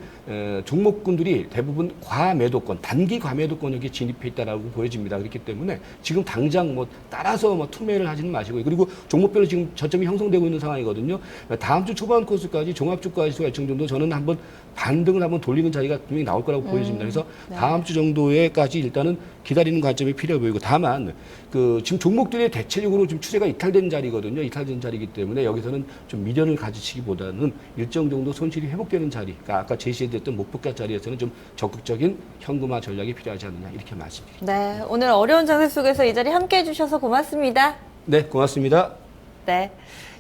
종목군들이 대부분 과매도권, 단기 과매도권에 진입해 있다라고 보여집니다. 그렇기 때문에 지금 당장 뭐 따라서 뭐 투매를 하지는 마시고요. 그리고 종목별로 지금 저점이 형성되고 있는 상황이거든요. 다음 주 초반 코스까지 종합주가 지수가 일정 정도 저는 한번 반등을 한번 돌리는 자리가 분명히 나올 거라고 보여집니다. 그래서 네. 다음 주 정도에까지 일단은 기다리는 관점이 필요해 보이고, 다만 그 지금 종목들이 대체적으로 지금 추세가 이탈된 자리거든요. 이탈된 자리이기 때문에 여기서는 좀 미련을 가지치기보다는 일정 정도 손실이 회복되는 자리, 그러니까 아까 제시해드렸던 목표가 자리에서는 좀 적극적인 현금화 전략이 필요하지 않느냐 이렇게 말씀드립니다. 네, 오늘 어려운 장세 속에서 이 자리 함께해 주셔서 고맙습니다. 네, 고맙습니다. 네.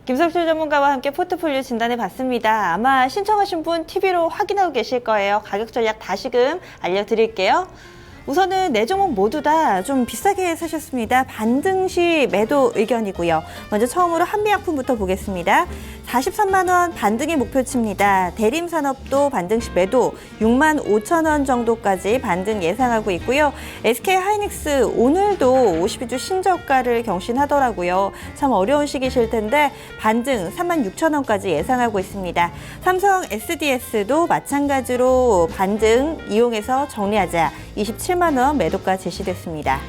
김석철 전문가와 함께 포트폴리오 진단해 봤습니다. 아마 신청하신 분 TV로 확인하고 계실 거예요. 가격 전략 다시금 알려드릴게요. 우선은 네 종목 모두 다 좀 비싸게 사셨습니다. 반등 시 매도 의견이고요. 먼저 처음으로 한미약품부터 보겠습니다. 43만 원 반등이 목표치입니다. 대림산업도 반등 시 매도 6만 5천 원 정도까지 반등 예상하고 있고요. SK하이닉스 오늘도 52주 신저가를 경신하더라고요. 참 어려운 시기실 텐데 반등 3만 6천 원까지 예상하고 있습니다. 삼성 SDS도 마찬가지로 반등 이용해서 정리하자 27만 원 매도가 제시됐습니다.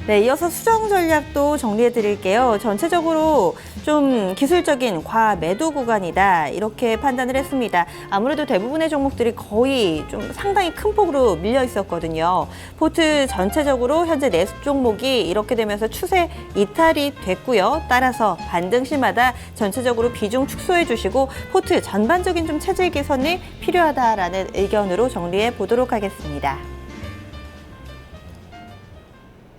네, 이어서 수정 전략도 정리해 드릴게요. 전체적으로 좀 기술적인 과매도 구간이다 이렇게 판단을 했습니다. 아무래도 대부분의 종목들이 거의 좀 상당히 큰 폭으로 밀려 있었거든요. 포트 전체적으로 현재 네 종목이 이렇게 되면서 추세 이탈이 됐고요. 따라서 반등 시마다 전체적으로 비중 축소해 주시고 포트 전반적인 좀 체질 개선이 필요하다라는 의견으로 정리해 보도록 하겠습니다.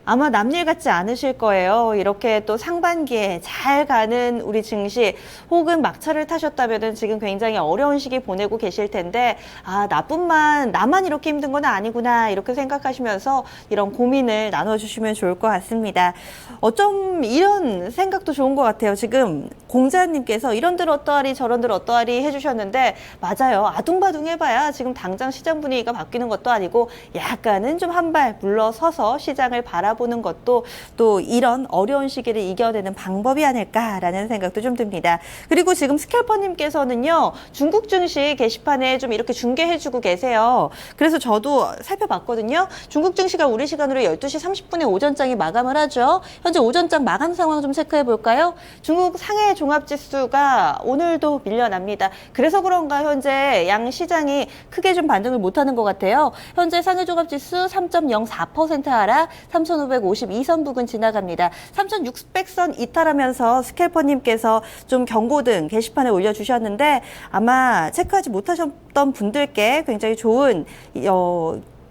아마 남일 같지 않으실 거예요. 이렇게 또 상반기에 잘 가는 우리 증시 혹은 막차를 타셨다면 지금 굉장히 어려운 시기 보내고 계실 텐데 나만 이렇게 힘든 건 아니구나 이렇게 생각하시면서 이런 고민을 나눠주시면 좋을 것 같습니다. 어쩜 이런 생각도 좋은 것 같아요. 지금 공자님께서 이런들 어떠하리 저런들 어떠하리 해주셨는데 맞아요. 아둥바둥 해봐야 지금 당장 시장 분위기가 바뀌는 것도 아니고 약간은 좀 한 발 물러서서 시장을 바라보는 것도 또 이런 어려운 시기를 이겨내는 방법이 아닐까라는 생각도 좀 듭니다. 그리고 지금 스캘퍼님께서는요. 중국 증시 게시판에 좀 이렇게 중계해주고 계세요. 그래서 저도 살펴봤거든요. 중국 증시가 우리 시간으로 12시 30분에 오전장이 마감을 하죠. 현재 오전장 마감 상황 좀 체크해 볼까요? 중국 상해 종합지수가 오늘도 밀려납니다. 그래서 그런가 현재 양 시장이 크게 좀 반등을 못하는 것 같아요. 현재 상해 종합지수 3.04% 하락, 3,552선 부근 지나갑니다. 3,600선 이탈하면서 스캘퍼님께서 좀 경고등 게시판에 올려주셨는데 아마 체크하지 못하셨던 분들께 굉장히 좋은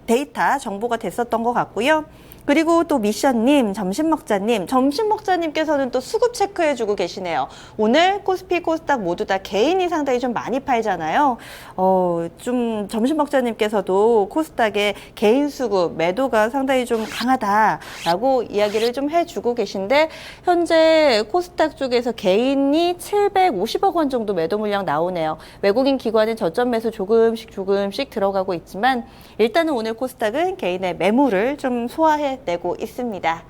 데이터 정보가 됐었던 것 같고요. 그리고 또 미션님, 점심먹자님께서는 또 수급 체크해주고 계시네요. 오늘 코스피, 코스닥 모두 다 개인이 상당히 좀 많이 팔잖아요. 좀 점심먹자님께서도 코스닥의 개인 수급 매도가 상당히 좀 강하다라고 이야기를 좀 해주고 계신데 현재 코스닥 쪽에서 개인이 750억 원 정도 매도 물량 나오네요. 외국인 기관은 저점 매수 조금씩 들어가고 있지만 일단은 오늘 코스닥은 개인의 매물을 좀 소화해 내고 있습니다.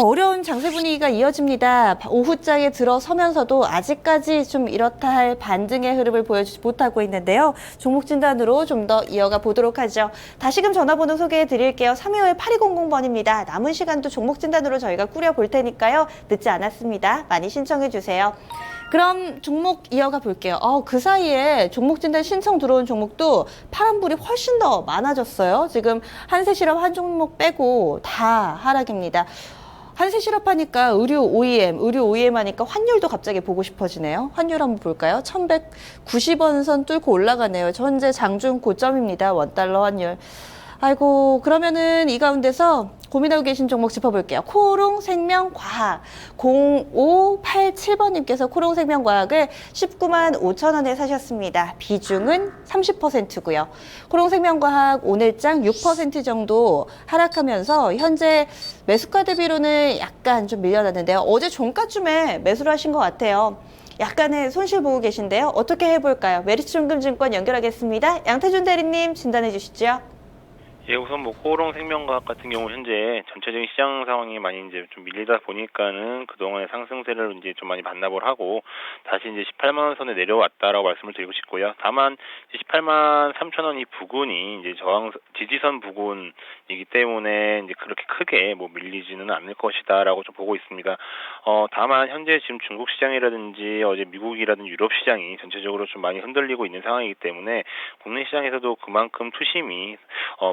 어려운 장세 분위기가 이어집니다. 오후장에 들어서면서도 아직까지 좀 이렇다 할 반등의 흐름을 보여주지 못하고 있는데요. 종목 진단으로 좀 더 이어가 보도록 하죠. 다시금 전화번호 소개해 드릴게요. 325-8200번입니다. 남은 시간도 종목 진단으로 저희가 꾸려볼 테니까요. 늦지 않았습니다. 많이 신청해 주세요. 그럼 종목 이어가 볼게요. 그 사이에 종목 진단 신청 들어온 종목도 파란불이 훨씬 더 많아졌어요. 지금 한세실업 한 종목 빼고 다 하락입니다. 한세실업 하니까 의류 OEM 하니까 환율도 갑자기 보고 싶어지네요. 환율 한번 볼까요? 1190원 선 뚫고 올라가네요. 현재 장중 고점입니다. 원달러 환율. 아이고, 그러면은 이 가운데서 고민하고 계신 종목 짚어볼게요. 코롱생명과학 0587번님께서 코롱생명과학을 19만 5천 원에 사셨습니다. 비중은 30%고요. 코롱생명과학 오늘장 6% 정도 하락하면서 현재 매수가 대비로는 약간 좀 밀려났는데요. 어제 종가쯤에 매수를 하신 것 같아요. 약간의 손실 보고 계신데요. 어떻게 해볼까요? 메리츠증권증권 연결하겠습니다. 양태준 대리님 진단해 주시죠. 예, 우선 뭐 코오롱생명과학 같은 경우 현재 전체적인 시장 상황이 많이 이제 좀 밀리다 보니까는 그동안의 상승세를 이제 좀 많이 반납을 하고 다시 이제 18만 원 선에 내려왔다라고 말씀을 드리고 싶고요. 다만 18만 3천 원 이 부근이 이제 지지선 부근이기 때문에 이제 그렇게 크게 뭐 밀리지는 않을 것이다라고 좀 보고 있습니다. 다만 현재 지금 중국 시장이라든지 어제 미국이라든지 유럽 시장이 전체적으로 좀 많이 흔들리고 있는 상황이기 때문에 국내 시장에서도 그만큼 투심이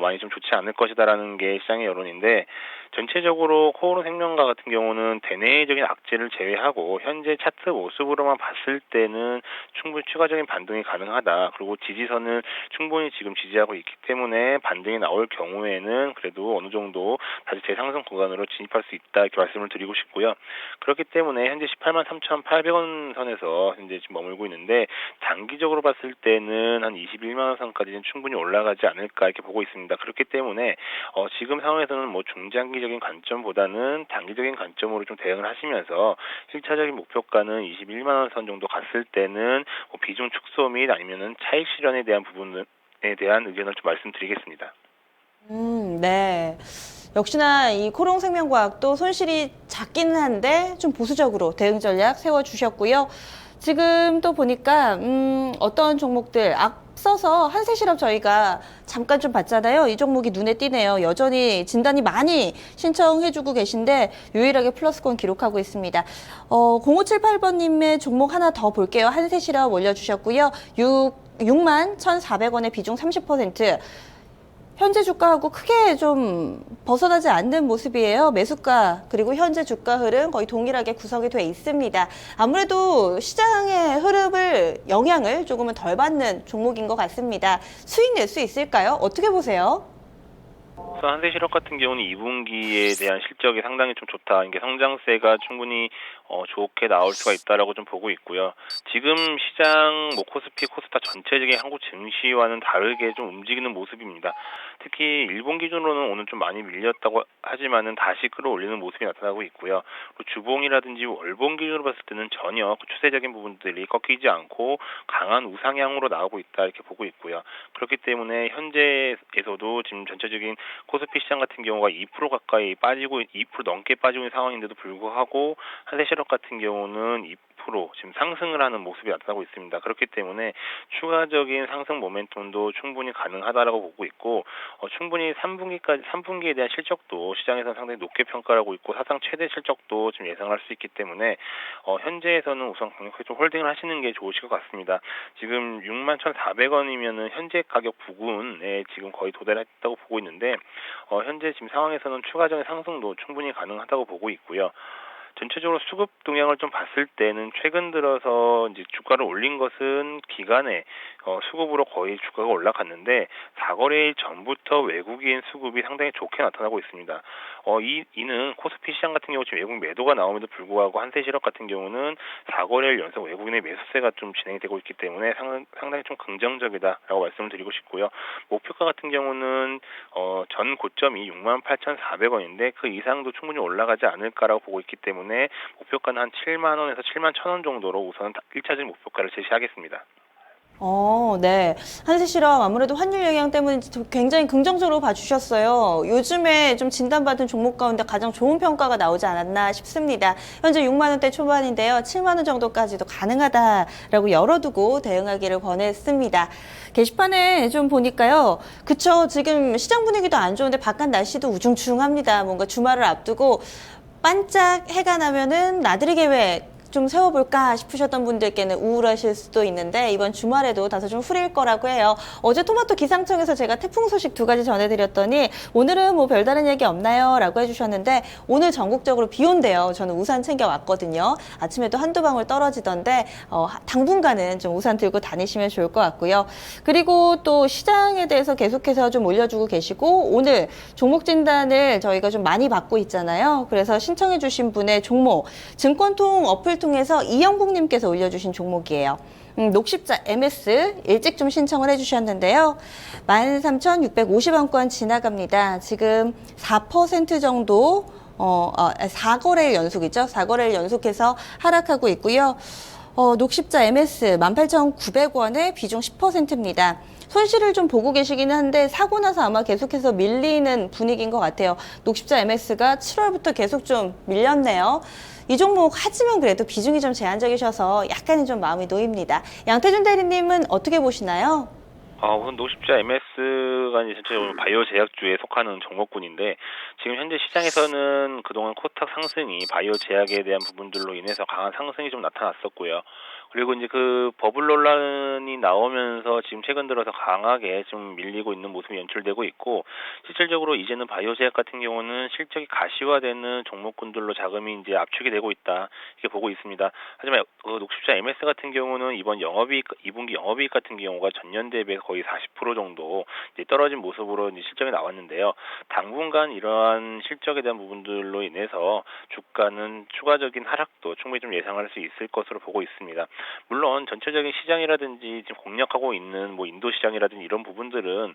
많이 좀 좋지 않을 것이다라는 게 시장의 여론인데 전체적으로 코오롱생명과 같은 경우는 대내적인 악재를 제외하고 현재 차트 모습으로만 봤을 때는 충분히 추가적인 반등이 가능하다. 그리고 지지선을 충분히 지금 지지하고 있기 때문에 반등이 나올 경우에는 그래도 어느 정도 다시 재상승 구간으로 진입할 수 있다 이렇게 말씀을 드리고 싶고요. 그렇기 때문에 현재 18만 3,800원 선에서 현재 지금 머물고 있는데 단기적으로 봤을 때는 한 21만 원 선까지는 충분히 올라가지 않을까 이렇게 보고 있습니다. 그렇기 때문에 지금 상황에서는 뭐 중장기적인 관점보다는 단기적인 관점으로 좀 대응을 하시면서 1차적인 목표가는 21만 원 선 정도 갔을 때는 뭐 비중 축소 및 아니면은 차익 실현에 대한 부분에 대한 의견을 좀 말씀드리겠습니다. 네. 역시나 이 코오롱생명과학도 손실이 작기는 한데 좀 보수적으로 대응 전략 세워주셨고요. 지금 또 보니까 어떤 종목들 앞서서 한세실업 저희가 잠깐 좀 봤잖아요. 이 종목이 눈에 띄네요. 여전히 진단이 많이 신청해주고 계신데 유일하게 플러스권 기록하고 있습니다. 0578번님의 종목 하나 더 볼게요. 한세실업 올려주셨고요. 6만 1,400원의 비중 30%. 현재 주가하고 크게 좀 벗어나지 않는 모습이에요. 매수가 그리고 현재 주가 흐름 거의 동일하게 구성이 돼 있습니다. 아무래도 시장의 흐름을 영향을 조금은 덜 받는 종목인 것 같습니다. 수익 낼 수 있을까요? 어떻게 보세요? 우선 한세실업 같은 경우는 2분기에 대한 실적이 상당히 좀 좋다. 이게 성장세가 충분히 좋게 나올 수가 있다라고 좀 보고 있고요. 지금 시장 뭐 코스피, 코스닥 전체적인 한국 증시와는 다르게 좀 움직이는 모습입니다. 특히 일본 기준으로는 오늘 좀 많이 밀렸다고 하지만은 다시 끌어올리는 모습이 나타나고 있고요. 그리고 주봉이라든지 월봉 기준으로 봤을 때는 전혀 그 추세적인 부분들이 꺾이지 않고 강한 우상향으로 나오고 있다 이렇게 보고 있고요. 그렇기 때문에 현재에서도 지금 전체적인 코스피 시장 같은 경우가 2% 가까이 빠지고 2% 넘게 빠지고 있는 상황인데도 불구하고 한세실업 같은 경우는 2% 지금 상승을 하는 모습이 나타나고 있습니다. 그렇기 때문에 추가적인 상승 모멘텀도 충분히 가능하다라고 보고 있고 충분히 3분기에 대한 실적도 시장에서는 상당히 높게 평가하고 있고 사상 최대 실적도 지금 예상할 수 있기 때문에 현재에서는 우선 강력하게 좀 홀딩을 하시는 게 좋으실 것 같습니다. 지금 61,400원이면은 현재 가격 부근에 지금 거의 도달했다고 보고 있는데 현재 지금 상황에서는 추가적인 상승도 충분히 가능하다고 보고 있고요. 전체적으로 수급 동향을 좀 봤을 때는 최근 들어서 이제 주가를 올린 것은 기간에 수급으로 거의 주가가 올라갔는데 4거래일 전부터 외국인 수급이 상당히 좋게 나타나고 있습니다. 이는 코스피 시장 같은 경우 지금 외국 매도가 나옴에도 불구하고 한세실업 같은 경우는 4거래일 연속 외국인의 매수세가 좀 진행이 되고 있기 때문에 상당히 좀 긍정적이다라고 말씀을 드리고 싶고요. 목표가 같은 경우는 전 고점이 68,400원인데 그 이상도 충분히 올라가지 않을까라고 보고 있기 때문에 목표가는 한 7만 원에서 7만 1,000원 정도로 우선 1차적인 목표가를 제시하겠습니다. 네. 한세실업 아무래도 환율 영향 때문에 굉장히 긍정적으로 봐주셨어요. 요즘에 좀 진단받은 종목 가운데 가장 좋은 평가가 나오지 않았나 싶습니다. 현재 6만 원대 초반인데요. 7만 원 정도까지도 가능하다라고 열어두고 대응하기를 권했습니다. 게시판에 좀 보니까요. 그쵸. 지금 시장 분위기도 안 좋은데 바깥 날씨도 우중충합니다. 뭔가 주말을 앞두고 반짝 해가 나면은 나들이 계획 좀 세워볼까 싶으셨던 분들께는 우울하실 수도 있는데 이번 주말에도 다소 좀 흐릴 거라고 해요. 어제 토마토 기상청에서 제가 태풍 소식 2가지 전해드렸더니 오늘은 뭐 별다른 얘기 없나요? 라고 해주셨는데 오늘 전국적으로 비 온대요. 저는 우산 챙겨왔거든요. 아침에도 한두 방울 떨어지던데 당분간은 좀 우산 들고 다니시면 좋을 것 같고요. 그리고 또 시장에 대해서 계속해서 좀 올려주고 계시고 오늘 종목 진단을 저희가 좀 많이 받고 있잖아요. 그래서 신청해주신 분의 종목 증권통 어플 통해서 이영국님께서 올려주신 종목이에요. 녹십자 MS 일찍 좀 신청을 해주셨는데요. 13,650원권 지나갑니다. 지금 4% 정도 4거래일 연속이죠. 4거래일 연속해서 하락하고 있고요. 녹십자 MS 18,900원에 비중 10%입니다. 손실을 좀 보고 계시기는 한데 사고 나서 아마 계속해서 밀리는 분위기인 것 같아요. 녹십자 MS가 7월부터 계속 좀 밀렸네요. 이 종목 하지만 그래도 비중이 좀 제한적이셔서 약간은 좀 마음이 놓입니다. 양태준 대리님은 어떻게 보시나요? 우선 녹십자 MS가 이제 전체적으로 바이오 제약주에 속하는 종목군인데 지금 현재 시장에서는 그동안 코스닥 상승이 바이오 제약에 대한 부분들로 인해서 강한 상승이 좀 나타났었고요. 그리고 이제 그 버블 논란이 나오면서 지금 최근 들어서 강하게 좀 밀리고 있는 모습이 연출되고 있고 실질적으로 이제는 바이오 제약 같은 경우는 실적이 가시화되는 종목군들로 자금이 이제 압축이 되고 있다 이렇게 보고 있습니다. 하지만 녹십자 MS 같은 경우는 이번 2분기 영업이익 같은 경우가 전년 대비 거의 40% 정도 이제 떨어진 모습으로 이제 실적이 나왔는데요. 당분간 이러한 실적에 대한 부분들로 인해서 주가는 추가적인 하락도 충분히 좀 예상할 수 있을 것으로 보고 있습니다. 물론 전체적인 시장이라든지 지금 공략하고 있는 뭐 인도 시장이라든지 이런 부분들은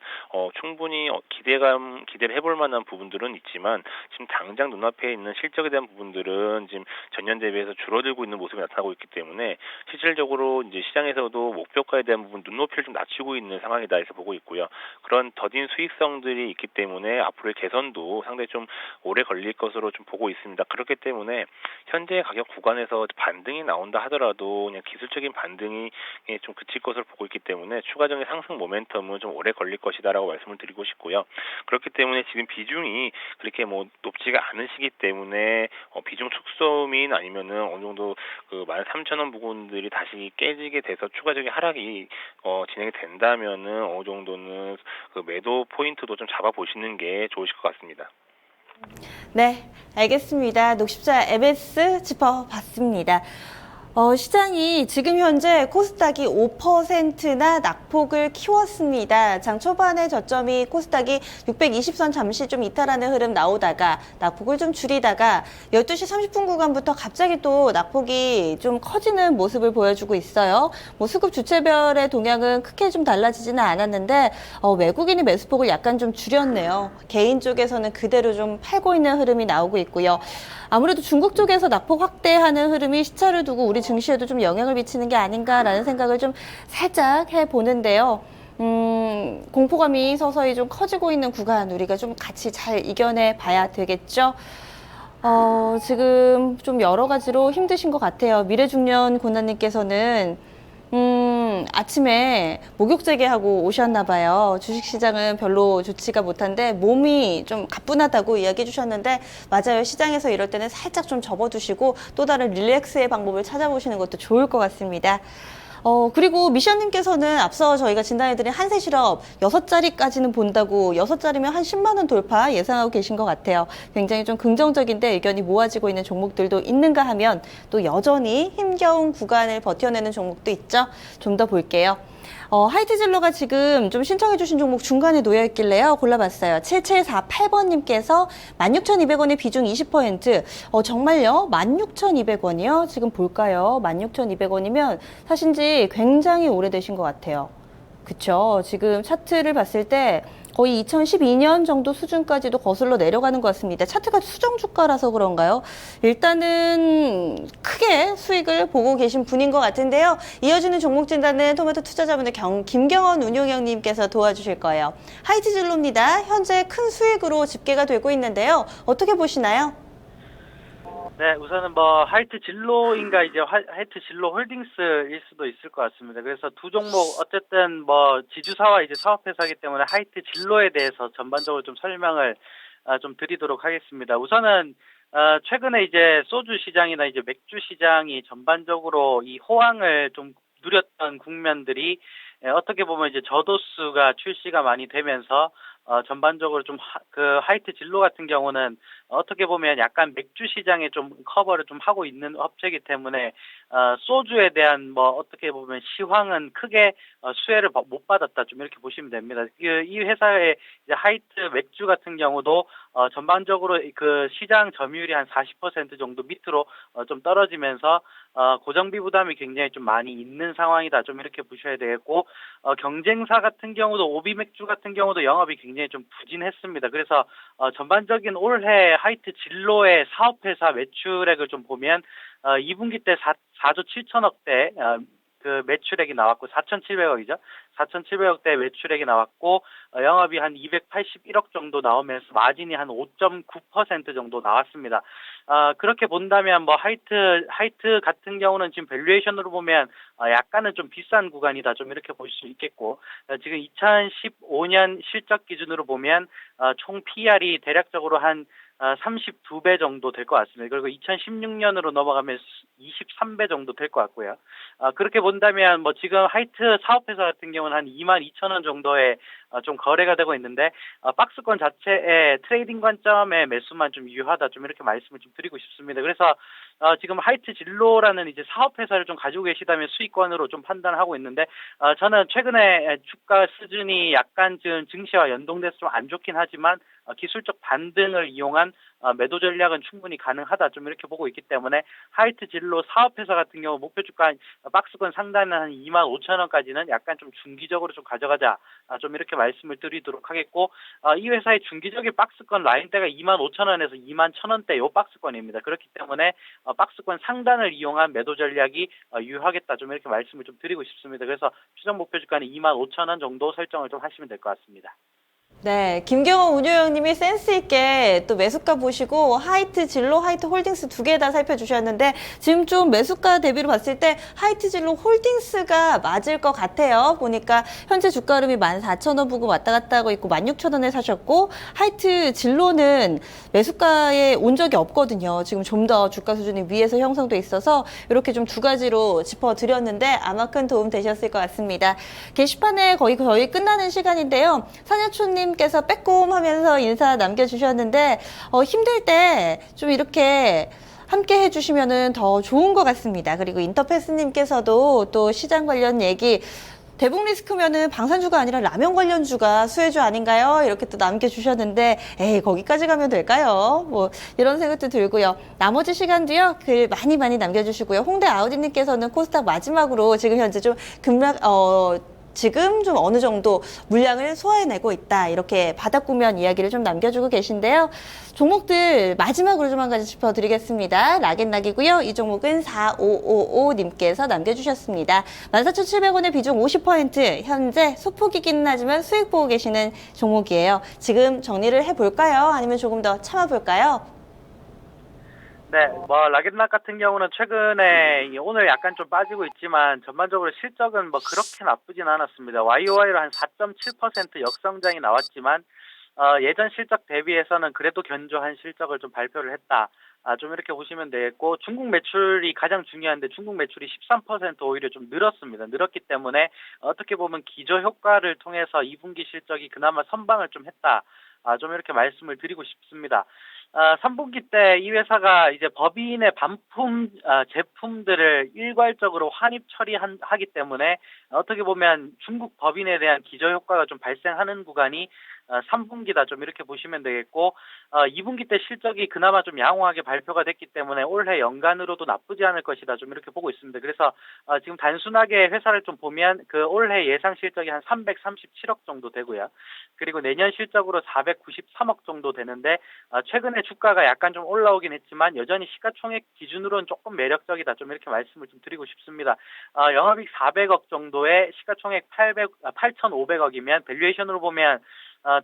충분히 기대를 해볼 만한 부분들은 있지만 지금 당장 눈앞에 있는 실적에 대한 부분들은 지금 전년 대비해서 줄어들고 있는 모습이 나타나고 있기 때문에 실질적으로 이제 시장에서도 목표가에 대한 부분 눈높이를 좀 낮추고 있는 상황이다 이렇게 보고 있고요. 그런 더딘 수익성들이 있기 때문에 앞으로의 개선도 상당히 좀 오래 걸릴 것으로 좀 보고 있습니다. 그렇기 때문에 현재 가격 구간에서 반등이 나온다 하더라도 그냥 기술적인 반등이 좀 그칠 것으로 보고 있기 때문에 추가적인 상승 모멘텀은 좀 오래 걸릴 것이다라고 말씀을 드리고 싶고요. 그렇기 때문에 지금 비중이 그렇게 뭐 높지가 않으시기 때문에 비중 축소 및 아니면은 어느 정도 그 13,000원 부분들이 다시 깨지게 돼서 추가적인 하락이 진행이 된다면은 어느 정도는 그 매도 포인트도 좀 잡아보시는 게 좋으실 것 같습니다. 네, 알겠습니다. 녹십자 MS 짚어봤습니다. 시장이 지금 현재 코스닥이 5%나 낙폭을 키웠습니다. 장 초반에 저점이 코스닥이 620선 잠시 좀 이탈하는 흐름 나오다가 낙폭을 좀 줄이다가 12시 30분 구간부터 갑자기 또 낙폭이 좀 커지는 모습을 보여주고 있어요. 뭐 수급 주체별의 동향은 크게 좀 달라지지는 않았는데 외국인이 매수폭을 약간 좀 줄였네요. 개인 쪽에서는 그대로 좀 팔고 있는 흐름이 나오고 있고요. 아무래도 중국 쪽에서 낙폭 확대하는 흐름이 시차를 두고 우리 증시에도 좀 영향을 미치는 게 아닌가라는 생각을 좀 살짝 해보는데요. 공포감이 서서히 좀 커지고 있는 구간 우리가 좀 같이 잘 이겨내 봐야 되겠죠. 지금 좀 여러 가지로 힘드신 것 같아요. 미래중년 고난님께서는 아침에 목욕 재개하고 오셨나 봐요. 주식시장은 별로 좋지가 못한데 몸이 좀 가뿐하다고 이야기해 주셨는데 맞아요. 시장에서 이럴 때는 살짝 좀 접어두시고 또 다른 릴렉스의 방법을 찾아보시는 것도 좋을 것 같습니다. 그리고 미션님께서는 앞서 저희가 진단해드린 한세실업 6자리까지는 본다고 6자리면 한 10만 원 돌파 예상하고 계신 것 같아요. 굉장히 좀 긍정적인데 의견이 모아지고 있는 종목들도 있는가 하면 또 여전히 힘겨운 구간을 버텨내는 종목도 있죠. 좀 더 볼게요. 하이트질러가 지금 좀 신청해주신 종목 중간에 놓여있길래요. 골라봤어요. 7748번님께서 16,200원의 비중 20%. 정말요? 16,200원이요? 지금 볼까요? 16,200원이면 사신 지 굉장히 오래되신 것 같아요. 그쵸? 지금 차트를 봤을 때 거의 2012년 정도 수준까지도 거슬러 내려가는 것 같습니다. 차트가 수정주가라서 그런가요? 일단은 크게 수익을 보고 계신 분인 것 같은데요. 이어지는 종목 진단은 토마토 투자자분의 김경원 운용형님께서 도와주실 거예요. 하이트진로입니다. 현재 큰 수익으로 집계가 되고 있는데요. 어떻게 보시나요? 네, 우선은 뭐 하이트 진로인가 이제 하이트 진로 홀딩스일 수도 있을 것 같습니다. 그래서 두 종목 어쨌든 뭐 지주사와 이제 사업회사이기 때문에 하이트 진로에 대해서 전반적으로 좀 설명을 좀 드리도록 하겠습니다. 우선은 최근에 이제 소주 시장이나 이제 맥주 시장이 전반적으로 이 호황을 좀 누렸던 국면들이 어떻게 보면 이제 저도수가 출시가 많이 되면서 전반적으로 좀 그 하이트 진로 같은 경우는 어떻게 보면 약간 맥주 시장에 좀 커버를 좀 하고 있는 업체이기 때문에 소주에 대한 뭐 어떻게 보면 시황은 크게 수혜를 못 받았다 좀 이렇게 보시면 됩니다. 이 회사의 이제 하이트 맥주 같은 경우도 전반적으로 그 시장 점유율이 한 40% 정도 밑으로 좀 떨어지면서 고정비 부담이 굉장히 좀 많이 있는 상황이다 좀 이렇게 보셔야 되겠고 경쟁사 같은 경우도 오비 맥주 같은 경우도 영업이 굉장히 좀 부진했습니다. 그래서 전반적인 올해 하이트 진로의 사업회사 매출액을 좀 보면 2분기 때 4조 7천억대 그 매출액이 나왔고 4,700억이죠. 4,700억대 매출액이 나왔고 영업이 한 281억 정도 나오면서 마진이 한 5.9% 정도 나왔습니다. 그렇게 본다면 뭐 하이트 같은 경우는 지금 밸류에이션으로 보면 약간은 좀 비싼 구간이다 좀 이렇게 볼 수 있겠고 지금 2015년 실적 기준으로 보면 총 PR이 대략적으로 한 32배 정도 될 것 같습니다. 그리고 2016년으로 넘어가면 23배 정도 될 것 같고요. 그렇게 본다면 뭐 지금 하이트 사업회사 같은 경우는 한 22,000원 정도에 좀 거래가 되고 있는데 박스권 자체의 트레이딩 관점의 매수만 좀 유효하다 좀 이렇게 말씀을 좀 드리고 싶습니다. 그래서 지금 하이트 진로라는 이제 사업회사를 좀 가지고 계시다면 수익권으로 좀 판단하고 있는데 저는 최근에 주가 수준이 약간 좀 증시와 연동돼서 좀 안 좋긴 하지만 기술적 반등을 이용한 매도 전략은 충분히 가능하다 좀 이렇게 보고 있기 때문에 하이트 진로 사업회사 같은 경우 목표 주가 박스권 상단은 한 25,000원까지는 약간 좀 중기적으로 좀 가져가자 좀 이렇게 말씀을 드리도록 하겠고 이 회사의 중기적인 박스권 라인대가 25,000원에서 21,000원대 요 박스권입니다. 그렇기 때문에 박스권 상단을 이용한 매도 전략이 유효하겠다 좀 이렇게 말씀을 좀 드리고 싶습니다. 그래서 추정 목표 주가는 25,000원 정도 설정을 좀 하시면 될 것 같습니다. 네, 김경호 운용님이 센스 있게 또 매수가 보시고 하이트 진로, 하이트 홀딩스 두 개 다 살펴주셨는데 지금 좀 매수가 대비로 봤을 때 하이트 진로 홀딩스가 맞을 것 같아요. 보니까 현재 주가 흐름이 14,000원 보고 왔다 갔다 하고 있고 16,000원에 사셨고 하이트 진로는 매수가에 온 적이 없거든요. 지금 좀 더 주가 수준이 위에서 형성돼 있어서 이렇게 좀 두 가지로 짚어드렸는데 아마 큰 도움 되셨을 것 같습니다. 게시판에 거의 끝나는 시간인데요. 사냐초님 께서 빼꼼하면서 인사 남겨주셨는데 힘들 때 좀 이렇게 함께 해주시면 더 좋은 것 같습니다. 그리고 인터패스님께서도 또 시장 관련 얘기 대북 리스크면은 방산주가 아니라 라면 관련주가 수혜주 아닌가요? 이렇게 또 남겨주셨는데 에이 거기까지 가면 될까요? 뭐 이런 생각도 들고요. 나머지 시간도요 글 많이 남겨주시고요. 홍대 아우디님께서는 코스닥 마지막으로 지금 현재 좀 급락 지금 좀 어느 정도 물량을 소화해내고 있다. 이렇게 바닥 구면 이야기를 좀 남겨주고 계신데요. 종목들 마지막으로 좀 한 가지 짚어드리겠습니다. 락앤락이고요. 이 종목은 4555님께서 남겨주셨습니다. 14,700원의 비중 50%, 현재 소폭이기는 하지만 수익 보고 계시는 종목이에요. 지금 정리를 해볼까요? 아니면 조금 더 참아볼까요? 네, 뭐 락앤락 같은 경우는 최근에 오늘 약간 좀 빠지고 있지만 전반적으로 실적은 뭐 그렇게 나쁘진 않았습니다. YOY로 한 4.7% 역성장이 나왔지만 예전 실적 대비해서는 그래도 견조한 실적을 좀 발표를 했다. 좀 이렇게 보시면 되겠고 중국 매출이 가장 중요한데 중국 매출이 13% 오히려 좀 늘었습니다. 늘었기 때문에 어떻게 보면 기저 효과를 통해서 2분기 실적이 그나마 선방을 좀 했다. 좀 이렇게 말씀을 드리고 싶습니다. 3분기 때 이 회사가 이제 법인의 반품 제품들을 일괄적으로 환입 처리하기 때문에 어떻게 보면 중국 법인에 대한 기저 효과가 좀 발생하는 구간이 3분기다 좀 이렇게 보시면 되겠고 2분기 때 실적이 그나마 좀 양호하게 발표가 됐기 때문에 올해 연간으로도 나쁘지 않을 것이다 좀 이렇게 보고 있습니다. 그래서 지금 단순하게 회사를 좀 보면 그 올해 예상 실적이 한 337억 정도 되고요. 그리고 내년 실적으로 493억 정도 되는데 최근에 주가가 약간 좀 올라오긴 했지만 여전히 시가총액 기준으로는 조금 매력적이다 좀 이렇게 말씀을 좀 드리고 싶습니다. 영업이익 400억 정도에 시가총액 8,500억이면 밸류에이션으로 보면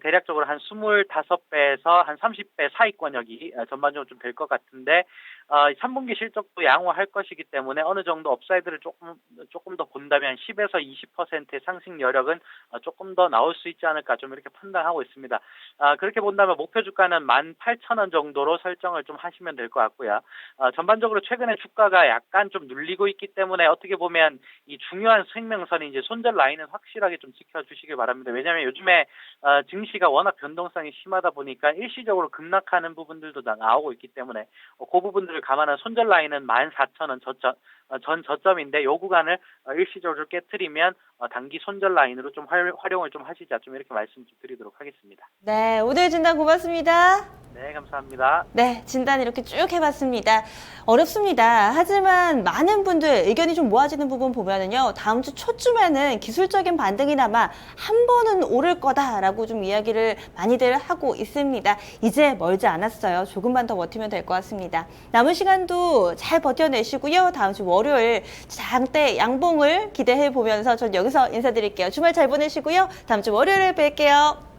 대략적으로 한 25배에서 한 30배 사이권역이 전반적으로 좀 될 것 같은데 3분기 실적도 양호할 것이기 때문에 어느 정도 업사이드를 조금 더 본다면 10에서 20%의 상승 여력은 조금 더 나올 수 있지 않을까 좀 이렇게 판단하고 있습니다. 그렇게 본다면 목표 주가는 18,000원 정도로 설정을 좀 하시면 될 것 같고요. 전반적으로 최근에 주가가 약간 좀 눌리고 있기 때문에 어떻게 보면 이 중요한 수익명선이 이제 손절 라인은 확실하게 좀 지켜주시길 바랍니다. 왜냐하면 요즘에 증시가 워낙 변동성이 심하다 보니까 일시적으로 급락하는 부분들도 나오고 있기 때문에 그 부분들을 감안한 손절 라인은 14,000원 전 저점인데 이 구간을 일시적으로 깨트리면 단기 손절 라인으로 좀 활용을 좀 하시자, 좀 이렇게 말씀 좀 드리도록 하겠습니다. 네, 오늘 진단 고맙습니다. 네, 감사합니다. 네, 진단 이렇게 쭉 해봤습니다. 어렵습니다. 하지만 많은 분들 의견이 좀 모아지는 부분 보면은요, 다음 주 초쯤에는 기술적인 반등이나마 한 번은 오를 거다라고 좀 이야기를 많이들 하고 있습니다. 이제 멀지 않았어요. 조금만 더 버티면 될 것 같습니다. 남은 시간도 잘 버텨내시고요. 다음 주 월요일 장대 양봉을 기대해 보면서 전 여기서 인사드릴게요. 주말 잘 보내시고요. 다음 주 월요일에 뵐게요.